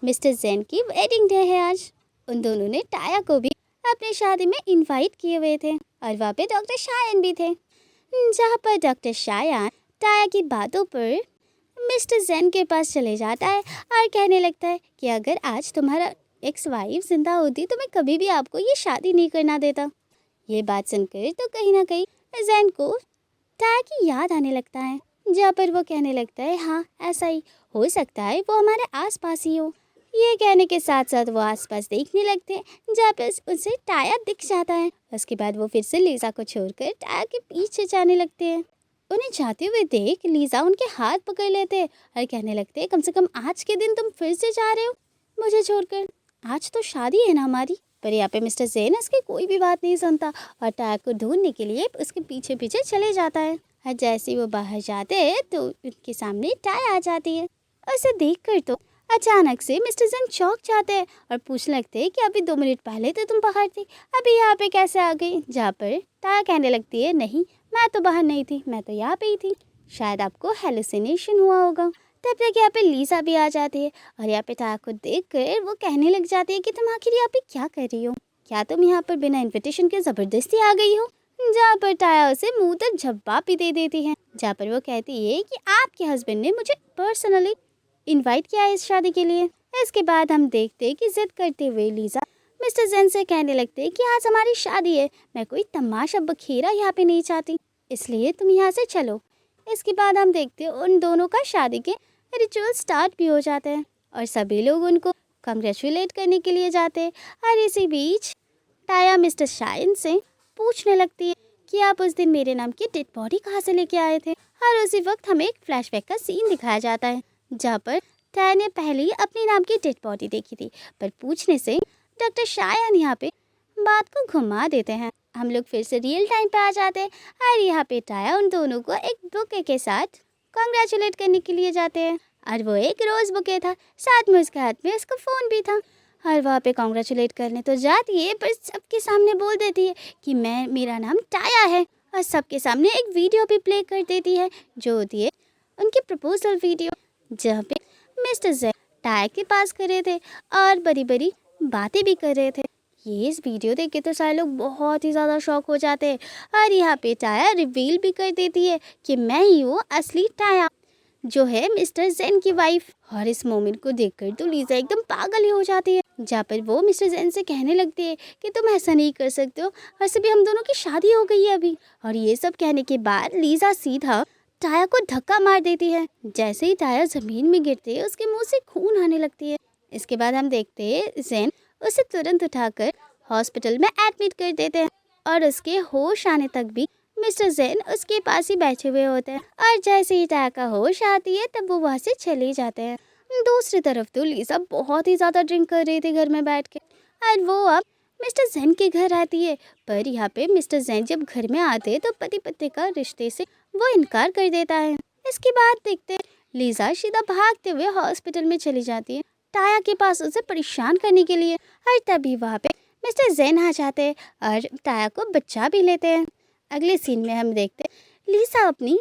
मिस्टर जैन की वेडिंग डे है आज। उन दोनों ने टाया को भी अपनी शादी में इनवाइट किए हुए थे और वहाँ पे डॉक्टर शायान भी थे, जहाँ पर डॉक्टर शायान टाया की बातों पर मिस्टर जैन के पास चले जाता है और कहने लगता है कि अगर आज तुम्हारा एक्स वाइफ जिंदा होती तो मैं कभी भी आपको ये शादी नहीं करना देता। ये बात सुनकर तो कहीं ना कहीं जैन को टाया की याद आने लगता है, जहाँ पर वो कहने लगता है हाँ ऐसा ही हो सकता है, वो हमारे आसपास ही हो। ये कहने के साथ साथ वो आसपास देखने लगते हैं, जहाँ पर उसे टाया दिख जाता है। उसके बाद वो फिर से लीज़ा को छोड़कर टाया के पीछे जाने लगते हैं। उन्हें जाते हुए देख लीज़ा उनके हाथ पकड़ लेते हैं और कहने लगते हैं कम से कम आज के दिन तुम फिर से जा रहे हो मुझे छोड़कर, आज तो शादी है ना हमारी। पर यहाँ पे मिस्टर जैन उसकी कोई भी बात नहीं सुनता और टाया को ढूंढने के लिए उसके पीछे पीछे चले जाता है। और जैसे ही वो बाहर जाते हैं तो उनके सामने टाया आ जाती है। उसे देखकर तो अचानक से मिस्टर जैन चौंक जाते हैं और पूछने लगते हैं कि अभी 2 मिनट पहले तो तुम बाहर थी, अभी यहाँ पे कैसे आ गई। जहाँ पर टाया कहने लगती है नहीं मैं तो बाहर नहीं थी, मैं तो यहाँ पे ही थी, शायद आपको हेलुसिनेशन हुआ होगा। तब तक यहाँ पे लीज़ा भी आ जाती है और यहाँ पे टाया को देखकर वो कहने लग जाती है कि तुम आखिर यहाँ पे क्या कर रही हो, क्या तुम यहाँ पर बिना इन्विटेशन के ज़बरदस्ती आ गई हो। जहाँ पर टाया उसे मुँह तक जवाब भी दे देती है, जहाँ पर वो कहती है कि आपके हस्बैंड ने मुझे पर्सनली इनवाइट किया है इस शादी के लिए। इसके बाद हम देखते हैं कि जिद करते हुए लीज़ा मिस्टर जैन से कहने लगते हैं कि आज हमारी शादी है, मैं कोई तमाशा बखेरा यहाँ पे नहीं चाहती, इसलिए तुम यहाँ से चलो। इसके बाद हम देखते हैं उन दोनों का शादी के रिचुअल स्टार्ट भी हो जाते हैं और सभी लोग उनको कंग्रेचुलेट करने के लिए जाते हैं। और इसी बीच टाया मिस्टर शायान से पूछने लगती है कि आप उस दिन मेरे नाम की डेड बॉडी कहाँ से लेके आए थे। और उसी वक्त हमें एक फ्लैशबैक का सीन दिखाया जाता है, जहाँ पर टाया ने पहले ही अपने नाम की डेड बॉडी देखी थी, पर पूछने से डॉक्टर शायान यहाँ पे बात को घुमा देते हैं। हम लोग फिर से रियल टाइम पे आ जाते हैं और यहाँ पे टाया उन दोनों को एक बुके के साथ कॉन्ग्रेचुलेट करने के लिए जाते हैं और वो एक रोज़ बुके था, साथ में उसके हाथ में उसका फ़ोन भी था। और वहाँ पे कॉन्ग्रेचुलेट करने तो जाती है पर सबके सामने बोल देती है कि मेरा नाम टाया है, और सबके सामने एक वीडियो भी प्ले कर देती है जो होती है उनकी प्रपोजल वीडियो, जहाँ पे मिस्टर जैन टाया के पास कर रहे थे और बड़ी बड़ी बातें भी कर रहे थे। ये इस वीडियो देख के तो सारे लोग बहुत ही ज़्यादा शॉक हो जाते हैं और यहाँ पे टाया रिवील भी कर देती है कि मैं ही हूँ असली टाया, जो है मिस्टर जैन की वाइफ। और इस मोमेंट को देखकर तो लीज़ा एकदम पागल ही हो जाती है, जहाँ पर वो मिस्टर जैन से कहने लगती है कि तुम ऐसा नहीं कर सकते हो, वैसे भी हम दोनों की शादी हो गई है अभी। और ये सब कहने के बाद लीज़ा सीधा टाया को धक्का मार देती है। जैसे ही टाया ज़मीन में गिरते उसके मुँह से खून आने लगती है। इसके बाद हम देखते हैं जैन उसे तुरंत उठाकर हॉस्पिटल में एडमिट कर देते हैं और उसके होश आने तक भी मिस्टर जैन उसके पास ही बैठे हुए होते हैं। और जैसे ही टाया का होश आती है तब वो वहाँ से चले जाते हैं। दूसरी तरफ तो लीज़ा बहुत ही ज़्यादा ड्रिंक कर रही थी घर में बैठ के और वो अब मिस्टर जैन के घर आती है। पर यहाँ पे मिस्टर जैन जब घर में आते हैं तो पति पत्नी का रिश्ते से वो इनकार कर देता है। इसके बाद देखते हैं लीज़ा सीधा भागते हुए हॉस्पिटल में चली जाती है टाया के पास उसे परेशान करने के लिए। और तभी वहाँ पे मिस्टर जैन आ जाते हैं और टाया को बचा भी लेते हैं। अगले सीन में हम देखते हैं लीज़ा अपनी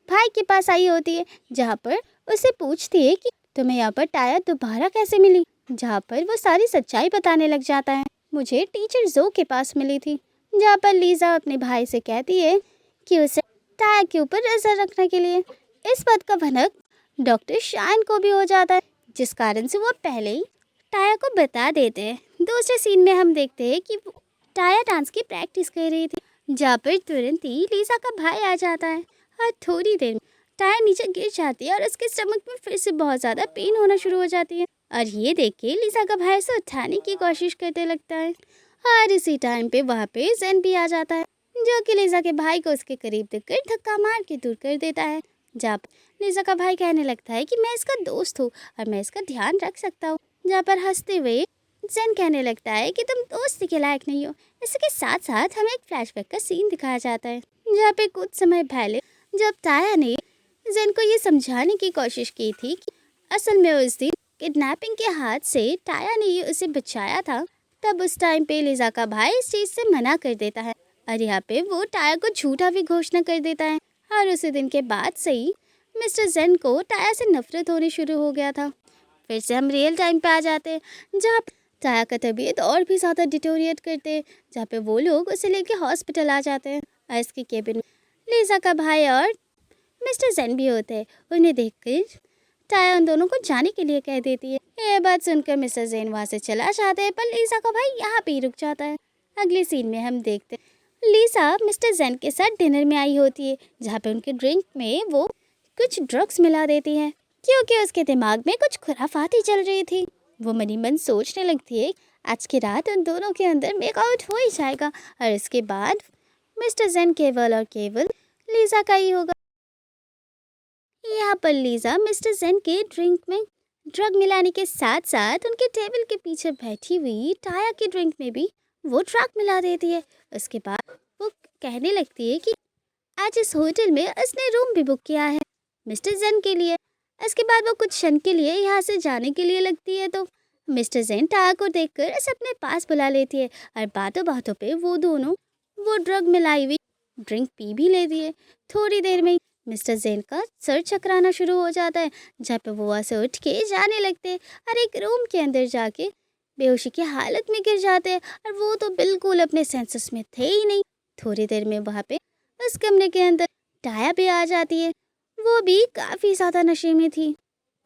भाई के पास आई होती है, जहाँ पर उसे पूछती है कि तुम्हें यहाँ पर टाया दोबारा कैसे मिली, जहाँ पर वो सारी सच्चाई बताने लग जाता है। मुझे टीचर जो के पास मिली थी, जहाँ पर लीजा अपने भाई से कहती है कि उसे टाया के ऊपर नजर रखने के लिए। इस बात का भनक डॉक्टर शाइन को भी हो जाता है, जिस कारण से वो पहले ही टाया को बता देते हैं। दूसरे सीन में हम देखते हैं कि टाया डांस की प्रैक्टिस कर रही थी, जहाँ पर तुरंत ही लीजा का भाई आ जाता है और थोड़ी देर में टाया नीचे गिर जाती है और उसके स्टमक में फिर से बहुत ज़्यादा पेन होना शुरू हो जाती है। और ये देख के लीजा का भाई उसे उठाने की कोशिश करते लगता है। और इसी टाइम पे वहाँ पे जेन भी आ जाता है, जो कि लीजा के भाई को उसके करीब देखकर धक्का मार के दूर कर देता है। जब लीजा का भाई कहने लगता है कि मैं इसका दोस्त हूँ और मैं इसका ध्यान रख सकता हूँ, जहाँ पर हंसते हुए जेन कहने लगता है कि तुम दोस्ती के लायक नहीं हो। इसके साथ साथ हमें एक फ्लैशबैक का सीन दिखाया जाता है, जहाँ पे कुछ समय पहले जब टाया ने जेन को ये समझाने की कोशिश की थी कि असल में उस दिन किडनैपिंग के हाथ से टाया ने ये उसे बचाया था, तब उस टाइम पे लीजा का भाई इस चीज़ से मना कर देता है और यहाँ पे वो टाया को झूठा भी घोषणा कर देता है। और उसी दिन के बाद से ही मिस्टर जेन को टाया से नफरत होनी शुरू हो गया था। फिर से हम रियल टाइम पे आ जाते हैं, जहाँ टाया का तबीयत और भी ज़्यादा डिटोरिएट करते हैं, जहाँ पे वो लोग उसे लेके हॉस्पिटल आ जाते हैं। और इसके केबिन में लीजा का भाई और मिस्टर जेन भी होते हैं। उन्हें देखकर टाया उन दोनों को जाने के लिए कह देती है। यह बात सुनकर मिस्टर जेन वहाँ से चला जाता है, पर लीजा का भाई यहाँ पे ही रुक जाता है। अगले सीन में हम देखते हैं लीजा मिस्टर जेन के साथ डिनर में आई होती है, जहाँ पे उनके ड्रिंक में वो कुछ ड्रग्स मिला देती है, क्योंकि उसके दिमाग में कुछ खुराफाती चल रही थी। वो मनी मन सोचने लगती है आज की रात उन दोनों के अंदर मेकआउट हो ही जाएगा और इसके बाद मिस्टर जेन केवल और केवल लीजा का ही होगा। यहाँ पर लीजा मिस्टर जेन के ड्रिंक में ड्रग मिलाने के साथ साथ उनके टेबल के पीछे बैठी हुई टाया की ड्रिंक में भी वो ड्रग मिला देती है। उसके बाद वो कहने लगती है कि आज इस होटल में उसने रूम भी बुक किया है मिस्टर जेन के लिए। इसके बाद वो कुछ क्षण के लिए यहाँ से जाने के लिए लगती है, तो मिस्टर जेन टाया को देखकर उसे अपने पास बुला लेती है और बातों बातों पे वो दोनों वो ड्रग मिलाई हुई ड्रिंक पी भी लेती है। थोड़ी देर में मिस्टर जेन का सर चकराना शुरू हो जाता है, जहाँ पे वो वहाँ से उठ के जाने लगते हैं और एक रूम के अंदर जाके बेहोशी की हालत में गिर जाते हैं और वो तो बिल्कुल अपने सेंसेस में थे ही नहीं। थोड़ी देर में वहाँ पे उस कमरे के अंदर टाया भी आ जाती है, वो भी काफ़ी ज़्यादा नशे में थी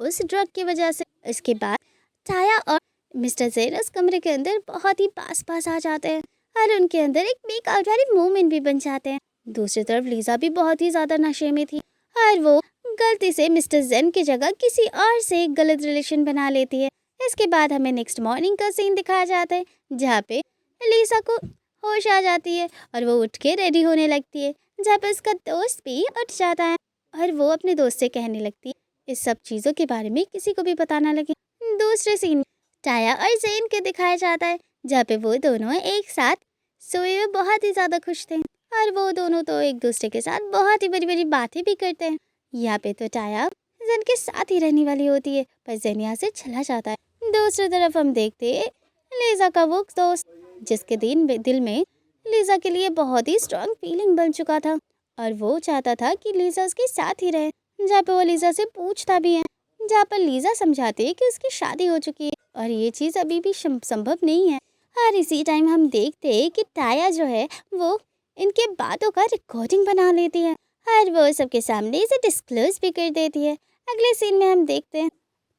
उस ड्रग की वजह से। इसके बाद टाया और मिस्टर जेन उस कमरे के अंदर बहुत ही पास पास आ जाते हैं और उनके अंदर एक मेकआउट वाली मोमेंट भी बन जाते हैं। दूसरी तरफ लीजा भी बहुत ही ज़्यादा नशे में थी और वो गलती से मिस्टर जेन की जगह किसी और से एक गलत रिलेशन बना लेती है। इसके बाद हमें नेक्स्ट मॉर्निंग का सीन दिखाया जाता है, जहाँ पे लीजा को होश आ जाती है और वो उठ के रेडी होने लगती है, जहाँ पे उसका दोस्त भी उठ जाता है और वो अपने दोस्त से कहने लगती है इस सब चीज़ों के बारे में किसी को भी पता ना लगे। दूसरे सीन टाया और जेन के दिखाया जाता है, जहाँ पे वो दोनों एक साथ सोए हुए बहुत ही ज़्यादा खुश थे और वो दोनों तो एक दूसरे के साथ बहुत ही बड़ी बड़ी बातें भी करते हैं। यहाँ पे तो टाया जेन के साथ ही रहने वाली होती है, पर जेन यहाँ से चला जाता है। दूसरी तरफ हम देखते हैं लीजा का वो दोस्त, जिसके दिल में लीजा के लिए बहुत ही स्ट्रॉन्ग फीलिंग बन चुका था और वो चाहता था कि लीजा उसके साथ ही रहे। जहाँ पे वो लीजा से पूछता भी है, जहाँ पर लीजा समझाती है कि उसकी शादी हो चुकी है और ये चीज़ अभी भी संभव नहीं है। और इसी टाइम हम देखते हैं कि टाया जो है वो इनके बातों का रिकॉर्डिंग बना लेती है और वो सबके सामने इसे डिस्क्लोज भी कर देती है। अगले सीन में हम देखते हैं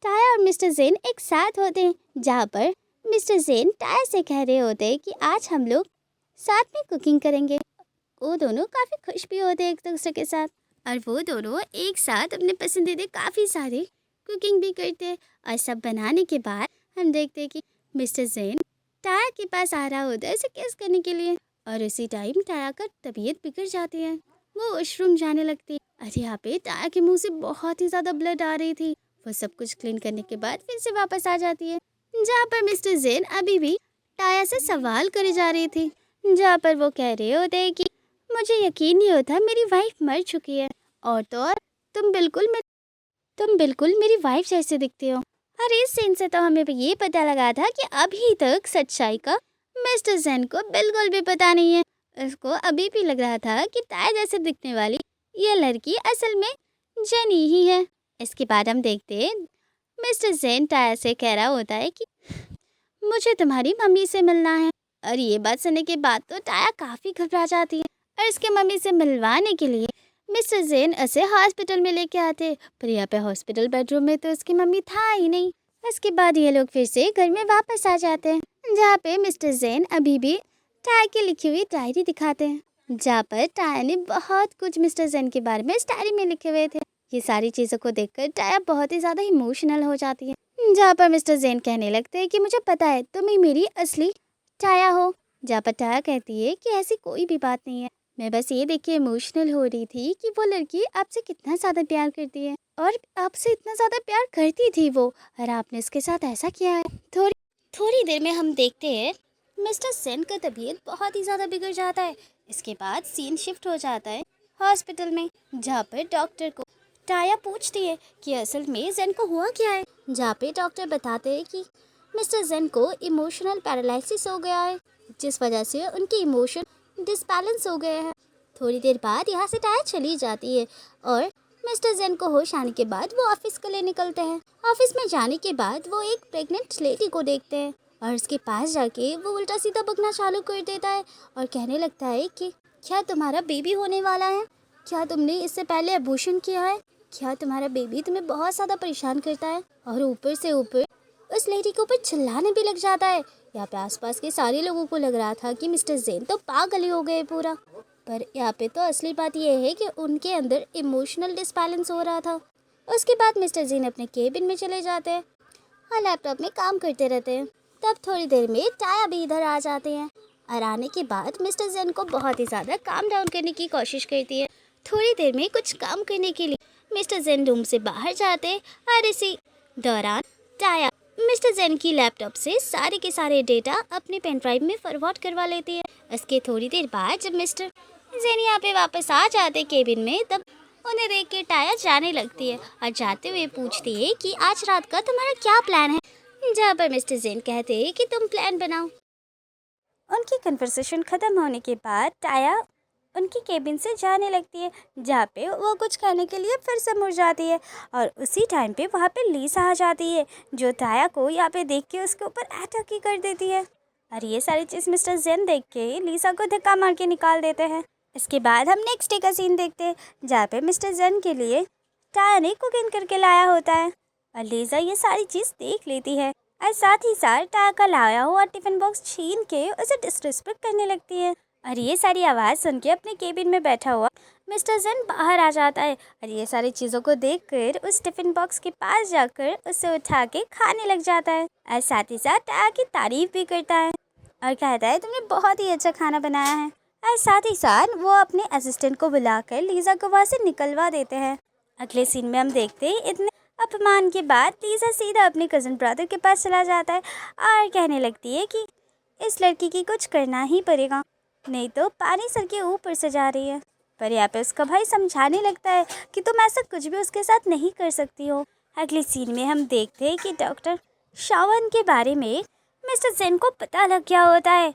टाया और मिस्टर जेन एक साथ होते हैं, जहाँ पर मिस्टर जेन टाया से कह रहे होते हैं कि आज हम लोग साथ में कुकिंग करेंगे। वो दोनों काफ़ी खुश भी होते हैं एक दूसरे के साथ और वो दोनों एक साथ अपने पसंदीदा काफ़ी सारी कुकिंग भी करते हैं। और सब बनाने के बाद हम देखते हैं कि मिस्टर जेन टाया के पास आ रहा होता है उसे किस करने के लिए और उसी टाइम टाया का तबीयत बिगड़ जाती है, वो वॉशरूम जाने लगती है। और यहाँ पे टाया के मुंह से बहुत ही ज़्यादा ब्लड आ रही थी। वो सब कुछ क्लीन करने के बाद फिर से वापस आ जाती है, जहाँ पर मिस्टर जेन अभी भी टाया से सवाल करे जा रही थी, जहाँ पर वो कह रहे होते हैं कि मुझे यकीन नहीं होता मेरी वाइफ मर चुकी है और तो और तुम बिल्कुल मेरी वाइफ जैसे दिखते हो। और इस सीन से तो हमें ये पता लगा था कि अभी तक सच्चाई का मिस्टर जेन को बिल्कुल भी पता नहीं है। उसको अभी भी लग रहा था कि टाया जैसे दिखने वाली ये लड़की असल में जेनी ही है। इसके बाद हम देखते हैं मिस्टर जेन टाया से कह रहा होता है कि मुझे तुम्हारी मम्मी से मिलना है और ये बात सुनने के बाद तो टाया काफ़ी घबरा जाती है और इसके मम्मी से मिलवाने के लिए मिस्टर जेन उसे हॉस्पिटल में लेके आते। पर यहाँ पे हॉस्पिटल बेडरूम में तो उसकी मम्मी था ही नहीं। इसके बाद ये लोग फिर से घर में वापस आ जाते हैं, जहाँ पे मिस्टर जेन अभी भी टाया की लिखी हुई डायरी दिखाते हैं, जहाँ पर टाया ने बहुत कुछ मिस्टर जेन के बारे में इस डायरी में लिखे हुए थे। ये सारी चीज़ों को देखकर टाया बहुत ही ज़्यादा इमोशनल हो जाती है, जहाँ पर मिस्टर जेन कहने लगते हैं कि मुझे पता है तुम ही मेरी असली टाया हो। जहाँ पर टाया कहती है कि ऐसी कोई भी बात नहीं है, मैं बस ये देख के इमोशनल हो रही थी कि वो लड़की आपसे कितना ज़्यादा प्यार करती है और आपसे इतना ज़्यादा प्यार करती थी वो, और आपने उसके साथ ऐसा किया है। थोड़ी देर में हम देखते हैं मिस्टर सेन का तबीयत बहुत ही ज़्यादा बिगड़ जाता है। इसके बाद सीन शिफ्ट हो जाता है हॉस्पिटल में, जहाँ पर डॉक्टर को टाया पूछती है कि असल में जेन को हुआ क्या है, जहाँ पे डॉक्टर बताते हैं कि मिस्टर जेन को इमोशनल पैरालिसिस हो गया है, जिस वजह से उनके इमोशन डिसबैलेंस हो गए हैं। थोड़ी देर बाद यहाँ से टाया चली जाती है और मिस्टर जेन को होश आने के बाद वो ऑफिस के लिए निकलते हैं। ऑफिस में जाने के बाद वो एक प्रेग्नेंट लेडी को देखते हैं और उसके पास जाके वो उल्टा सीधा बकना चालू कर देता है और कहने लगता है कि क्या तुम्हारा बेबी होने वाला है, क्या तुमने इससे पहले अबॉर्शन किया है, क्या तुम्हारा बेबी तुम्हें बहुत ज़्यादा परेशान करता है। और ऊपर से ऊपर उस लेडी के ऊपर चिल्लाने भी लग जाता है। यहाँ पे आसपास के सारे लोगों को लग रहा था कि मिस्टर जेन तो पागल ही हो गए पूरा, पर यहाँ पे तो असली बात यह है कि उनके अंदर इमोशनल डिसबैलेंस हो रहा था। उसके बाद मिस्टर जेन अपने केबिन में चले जाते हैं और लैपटॉप में काम करते रहते हैं। तब थोड़ी देर में टाया भी इधर आ जाते हैं और आने के बाद मिस्टर जेन को बहुत ही ज़्यादा काम डाउन करने की कोशिश करती है। थोड़ी देर में कुछ काम करने के लिए मिस्टर जेन रूम से बाहर जाते और इसी दौरान टाया मिस्टर जेन की लैपटॉप से सारे के सारे डेटा अपने पेन ड्राइव में फॉरवर्ड करवा लेती है। इसके थोड़ी देर बाद जब मिस्टर जेन यहाँ पे वापस आ जाते केबिन में, तब उन्हें देख के टाया जाने लगती है और जाते हुए पूछती है कि आज रात का तुम्हारा क्या प्लान है, जहाँ पर मिस्टर जेन कहते हैं कि तुम प्लान बनाओ। उनकी कन्वर्सेशन ख़त्म होने के बाद टाया उनकी केबिन से जाने लगती है, जहाँ पे वो कुछ कहने के लिए फिर से मुड़ जाती है और उसी टाइम पे वहाँ पे लीसा आ जाती है, जो टाया को यहाँ पे देख के उसके ऊपर अटैक ही कर देती है। और ये सारी चीज़ मिस्टर जेन देख के लीसा को धक्का मार के निकाल देते हैं। इसके बाद हम नेक्स्ट डे का सीन देखते हैं, जहाँ पे मिस्टर जेन के लिए टाया ने कुकिंग करके लाया होता है और लीसा ये सारी चीज़ देख लेती है और साथ ही साथ टाया का लाया हुआ टिफिन बॉक्स छीन के उसे डिसरिस्पेक्ट करने लगती है। और ये सारी आवाज़ सुन के अपने केबिन में बैठा हुआ मिस्टर जेन बाहर आ जाता है और ये सारी चीज़ों को देखकर उस टिफिन बॉक्स के पास जाकर उसे उठा के खाने लग जाता है और साथ ही साथ टाया की तारीफ भी करता है और कहता है तुमने बहुत ही अच्छा खाना बनाया है। और साथ ही साथ वो अपने असिस्टेंट को बुलाकर लीजा को वहाँ से निकलवा देते हैं। अगले सीन में हम देखते हैं इतने अपमान के बाद लीजा सीधा अपने कज़न ब्रदर के पास चला जाता है और कहने लगती है कि इस लड़की की कुछ करना ही पड़ेगा, नहीं तो पानी सर के ऊपर से जा रही है। पर यहाँ पे उसका भाई समझाने लगता है कि तुम ऐसा कुछ भी उसके साथ नहीं कर सकती हो। अगले सीन में हम देखते हैं कि डॉक्टर शावन के बारे में मिस्टर जेन को पता लग गया होता है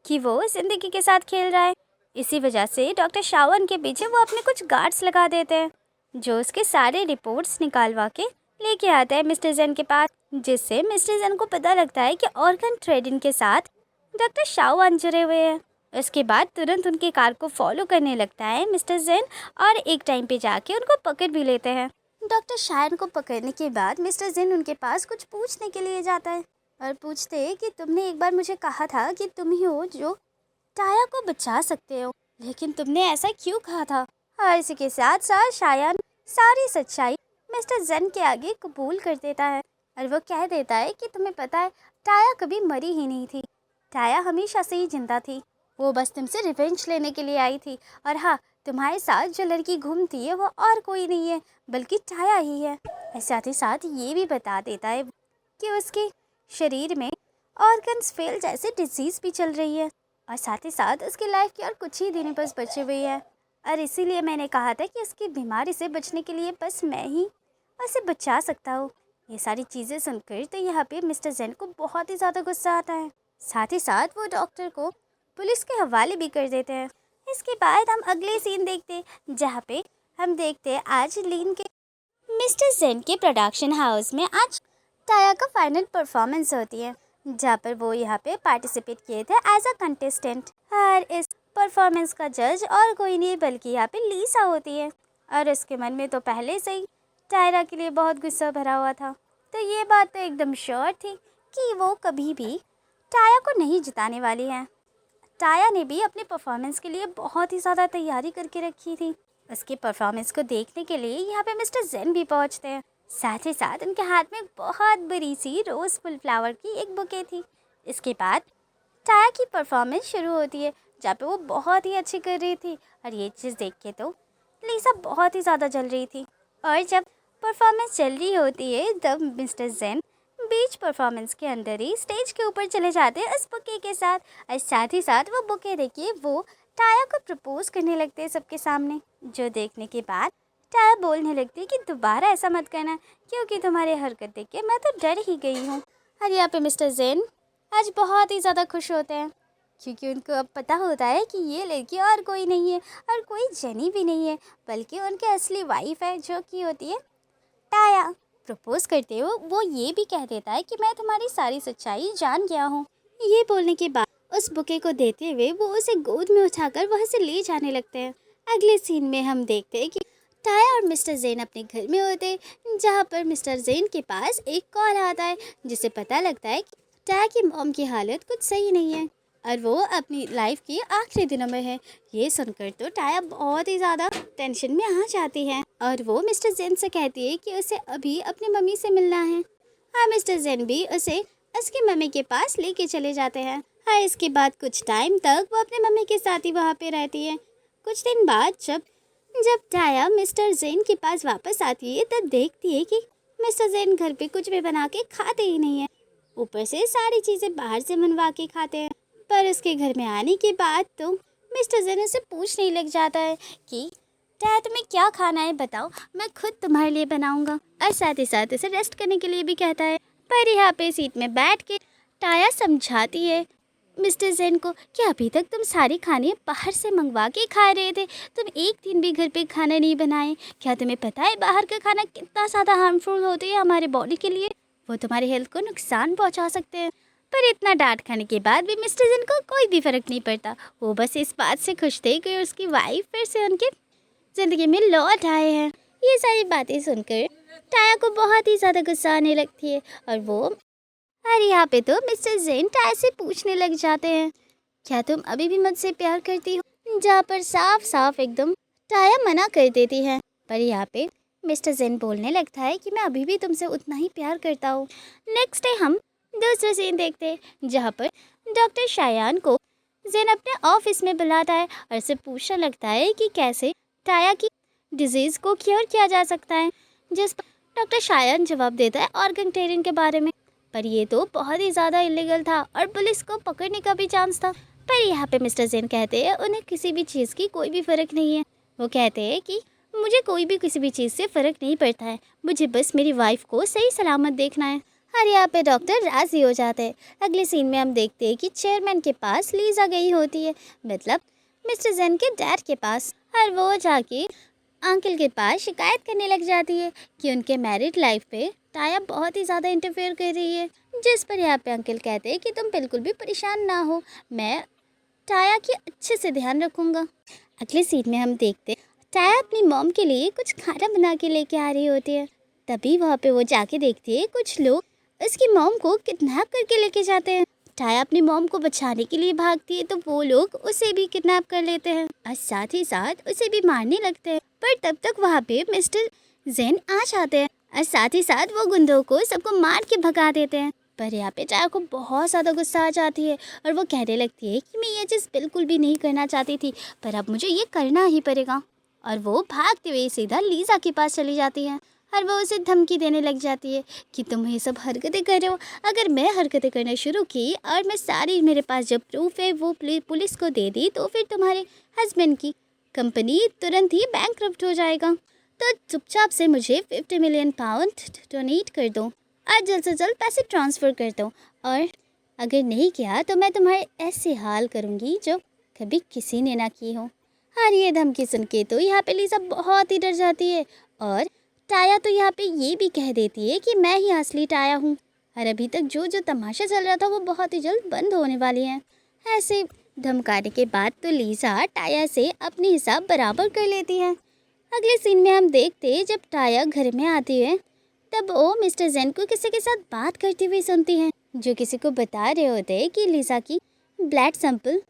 कि वो ज़िंदगी के साथ खेल रहा है। इसी वजह से डॉक्टर शावन के पीछे वो अपने कुछ गार्ड्स लगा देते हैं, जो उसके सारे रिपोर्ट्स निकालवा के लेके आते हैं मिस्टर जेन के पास, जिससे मिस्टर जेन को पता लगता है कि ऑर्गन ट्रेडिंग के साथ डॉक्टर शावन जुड़े हुए हैं। उसके बाद तुरंत उनकी कार को फॉलो करने लगता है मिस्टर जेन और एक टाइम पे जाके उनको पकड़ भी लेते हैं। डॉक्टर शायन को पकड़ने के बाद मिस्टर जेन उनके पास कुछ पूछने के लिए जाता है और पूछते हैं कि तुमने एक बार मुझे कहा था कि तुम ही हो जो टाया को बचा सकते हो, लेकिन तुमने ऐसा क्यों कहा था। और इसी के साथ साथ शायन सारी सच्चाई मिस्टर जेन के आगे कबूल कर देता है और वो कह देता है कि तुम्हें पता है टाया कभी मरी ही नहीं थी, टाया हमेशा से ही जिंदा थी, वो बस तुमसे रिवेंज लेने के लिए आई थी। और हाँ, तुम्हारे साथ जो लड़की घूमती है वो और कोई नहीं है बल्कि टाया ही है। साथ ही साथ ये भी बता देता है कि उसके शरीर में ऑर्गन्स फेल जैसे डिजीज़ भी चल रही है और साथ ही साथ उसकी लाइफ के और कुछ ही दिन बस बची हुई है। और इसीलिए मैंने कहा था कि उसकी बीमारी से बचने के लिए बस मैं ही उसे बचा सकता हूँ। ये सारी चीज़ें सुनकर तो यहाँ पे मिस्टर जेन को बहुत ही ज़्यादा गुस्सा आता है। साथ ही साथ वो डॉक्टर को पुलिस के हवाले भी कर देते हैं। इसके बाद हम अगले सीन देखते हैं, जहाँ पे हम देखते हैं आज लीन के मिस्टर जेन के प्रोडक्शन हाउस में आज टाया का फाइनल परफॉर्मेंस होती है। जहाँ पर वो यहाँ पे पार्टिसिपेट किए थे एज अ कंटेस्टेंट। और इस परफॉर्मेंस का जज और कोई नहीं बल्कि यहाँ पे लीसा होती है। और उसके मन में तो पहले से ही टायरा के लिए बहुत गुस्सा भरा हुआ था। तो ये बात तो एकदम श्योर थी कि वो कभी भी टाया को नहीं जिताने वाली है। टाया ने भी अपने परफॉर्मेंस के लिए बहुत ही ज़्यादा तैयारी करके रखी थी। उसके परफॉर्मेंस को देखने के लिए यहाँ पे मिस्टर जेन भी पहुँचते हैं। साथ ही साथ उनके हाथ में बहुत बड़ी सी रोज़ फुल फ्लावर की एक बुके थी। इसके बाद टाया की परफॉर्मेंस शुरू होती है, जहाँ पे वो बहुत ही अच्छी कर रही थी। और ये चीज़ देख के तो लीसा बहुत ही ज़्यादा जल रही थी। और जब परफॉर्मेंस चल रही होती है तब मिस्टर जेन बीच परफॉर्मेंस के अंदर ही स्टेज के ऊपर चले जाते हैं उस बुके के साथ। और साथ ही साथ वो बुके देखिए वो टाया को प्रपोज करने लगते हैं सबके सामने, जो देखने के बाद टाया बोलने लगती है कि दोबारा ऐसा मत करना, क्योंकि तुम्हारे हरकत देख के मैं तो डर ही गई हूँ। और यहाँ पे मिस्टर जेन आज बहुत ही ज़्यादा खुश होते हैं, क्योंकि उनको अब पता होता है कि ये लड़की और कोई नहीं है और कोई जेनी भी नहीं है, बल्कि उनकी असली वाइफ है, जो कि होती है टाया। प्रपोज करते हो वो ये भी कह देता है कि मैं तुम्हारी सारी सच्चाई जान गया हूँ। ये बोलने के बाद उस बुके को देते हुए वो उसे गोद में उठाकर वहाँ से ले जाने लगते हैं। अगले सीन में हम देखते हैं कि टाया और मिस्टर जेन अपने घर में होते हैं, जहाँ पर मिस्टर जेन के पास एक कॉल आता है, जिससे पता लगता है कि टाया की मॉम की हालत कुछ सही नहीं है और वो अपनी लाइफ के आखिरी दिनों में है। ये सुनकर तो टाया बहुत ही ज़्यादा टेंशन में आ जाती है और वो मिस्टर जेन से कहती है कि उसे अभी अपनी मम्मी से मिलना है। हाँ, मिस्टर जेन भी उसे उसकी मम्मी के पास लेके चले जाते हैं। हाँ, इसके बाद कुछ टाइम तक वो अपने मम्मी के साथ ही वहाँ पे रहती है। कुछ दिन बाद जब टाया मिस्टर जेन के पास वापस आती है तब देखती है कि मिस्टर जेन घर पे कुछ भी बना के खाते ही नहीं है, ऊपर से सारी चीज़ें बाहर से मनवा के खाते हैं। पर उसके घर में आने के बाद तो मिस्टर जेन से पूछने लग जाता है कि टाया तुम्हें क्या खाना है बताओ, मैं खुद तुम्हारे लिए बनाऊंगा। और साथ ही साथ इसे रेस्ट करने के लिए भी कहता है। पर यहाँ पे सीट में बैठ के टाया समझाती है मिस्टर जेन को कि अभी तक तुम सारे खाने बाहर से मंगवा के खा रहे थे, तुम एक दिन भी घर पे खाना नहीं बनाए। क्या तुम्हें पता है बाहर का खाना कितना ज़्यादा हार्मफुल होती है हमारे बॉडी के लिए, वो तुम्हारी हेल्थ को नुकसान पहुँचा सकते हैं। पर इतना डांट खाने के बाद भी मिस्टर जेन को कोई भी फ़र्क नहीं पड़ता। वो बस इस बात से खुश थे कि उसकी वाइफ फिर से उनके ज़िंदगी में लौट आए हैं। ये सारी बातें सुनकर टाया को बहुत ही ज़्यादा गुस्सा आने लगती है और यहाँ पे तो मिस्टर जेन टाया से पूछने लग जाते हैं क्या तुम अभी भी मुझसे प्यार करती हो, जहाँ पर साफ साफ एकदम टाया मना कर देती है। पर यहाँ पे मिस्टर जेन बोलने लगता है कि मैं अभी भी तुमसे उतना ही प्यार करता हूँ। नेक्स्ट डे हम दूसरा सीन देखते हैं, जहाँ पर डॉक्टर शायान को जेन अपने ऑफिस में बुलाता है और उससे पूछने लगता है कि कैसे टाया की डिजीज़ को क्योर किया जा सकता है, जिस पर डॉक्टर शायान जवाब देता है ऑर्गन ट्रेडिंग के बारे में। पर ये तो बहुत ही ज़्यादा इलीगल था और पुलिस को पकड़ने का भी चांस था। पर यहाँ पे मिस्टर जेन कहते हैं उन्हें किसी भी चीज़ की कोई भी फ़र्क नहीं है। वो कहते हैं कि मुझे कोई भी किसी भी चीज़ से फ़र्क नहीं पड़ता है, मुझे बस मेरी वाइफ को सही सलामत देखना है। और यहाँ पे डॉक्टर राज़ी हो जाते हैं। अगले सीन में हम देखते हैं कि चेयरमैन के पास लीजा गई होती है, मतलब मिस्टर जेन के डैड के पास, और वो जाके अंकल के पास शिकायत करने लग जाती है कि उनके मैरिड लाइफ पे टाया बहुत ही ज़्यादा इंटरफेयर कर रही है। जिस पर यहाँ पे अंकल कहते हैं कि तुम बिल्कुल भी परेशान ना हो, मैं टाया की अच्छे से ध्यान रखूँगा। अगले सीन में हम देखते टाया अपनी मॉम के लिए कुछ खाना बना के लेके आ रही होती है। तभी वहाँ पे वो जाके देखती है कुछ लोग उसकी मॉम को किडनैप करके लेके जाते हैं। टाया अपनी मॉम को बचाने के लिए भागती है तो वो लोग उसे भी किडनैप कर लेते हैं और साथ ही साथ उसे भी मारने लगते हैं। पर तब तक वहाँ पे मिस्टर जेन आ जाते हैं और साथ ही साथ वो गुंडों को सबको मार के भगा देते हैं। पर यहाँ पे टाया को बहुत ज़्यादा गुस्सा आ जाती है और वो कहने लगती है कि मैं ये चीज़ बिल्कुल भी नहीं करना चाहती थी, पर अब मुझे ये करना ही पड़ेगा। और वो भागते हुए सीधा लीजा के पास चली जाती है और वो उसे धमकी देने लग जाती है कि तुम ये सब हरकतें कर रहे हो, अगर मैं हरकतें करना शुरू की और मैं सारी मेरे पास जब प्रूफ है वो पुलिस को दे दी तो फिर तुम्हारे हस्बैंड की कंपनी तुरंत ही बैंकरप्ट हो जाएगा। तो चुपचाप से मुझे 50 मिलियन पाउंड डोनेट कर दो और जल्द से जल्द पैसे ट्रांसफ़र कर दो, और अगर नहीं किया तो मैं तुम्हारे ऐसे हाल करूँगी जो कभी किसी ने ना की हो। और ये धमकी सुन के तो यहाँ पे लीजा बहुत ही डर जाती है और टाया तो यहाँ पे ये भी कह देती है कि मैं ही असली टाया हूँ। और अभी तक जो जो तमाशा चल रहा था वो बहुत ही जल्द बंद होने वाली है। ऐसे धमकाने के बाद तो लीजा टाया से अपनी हिसाब बराबर कर लेती है। अगले सीन में हम देखते हैं जब टाया घर में आती है तब वो मिस्टर जेन को किसी के साथ बात करती हुई सुनती है, जो किसी को बता रहे होते हैं कि लीजा की ब्लड सैंपल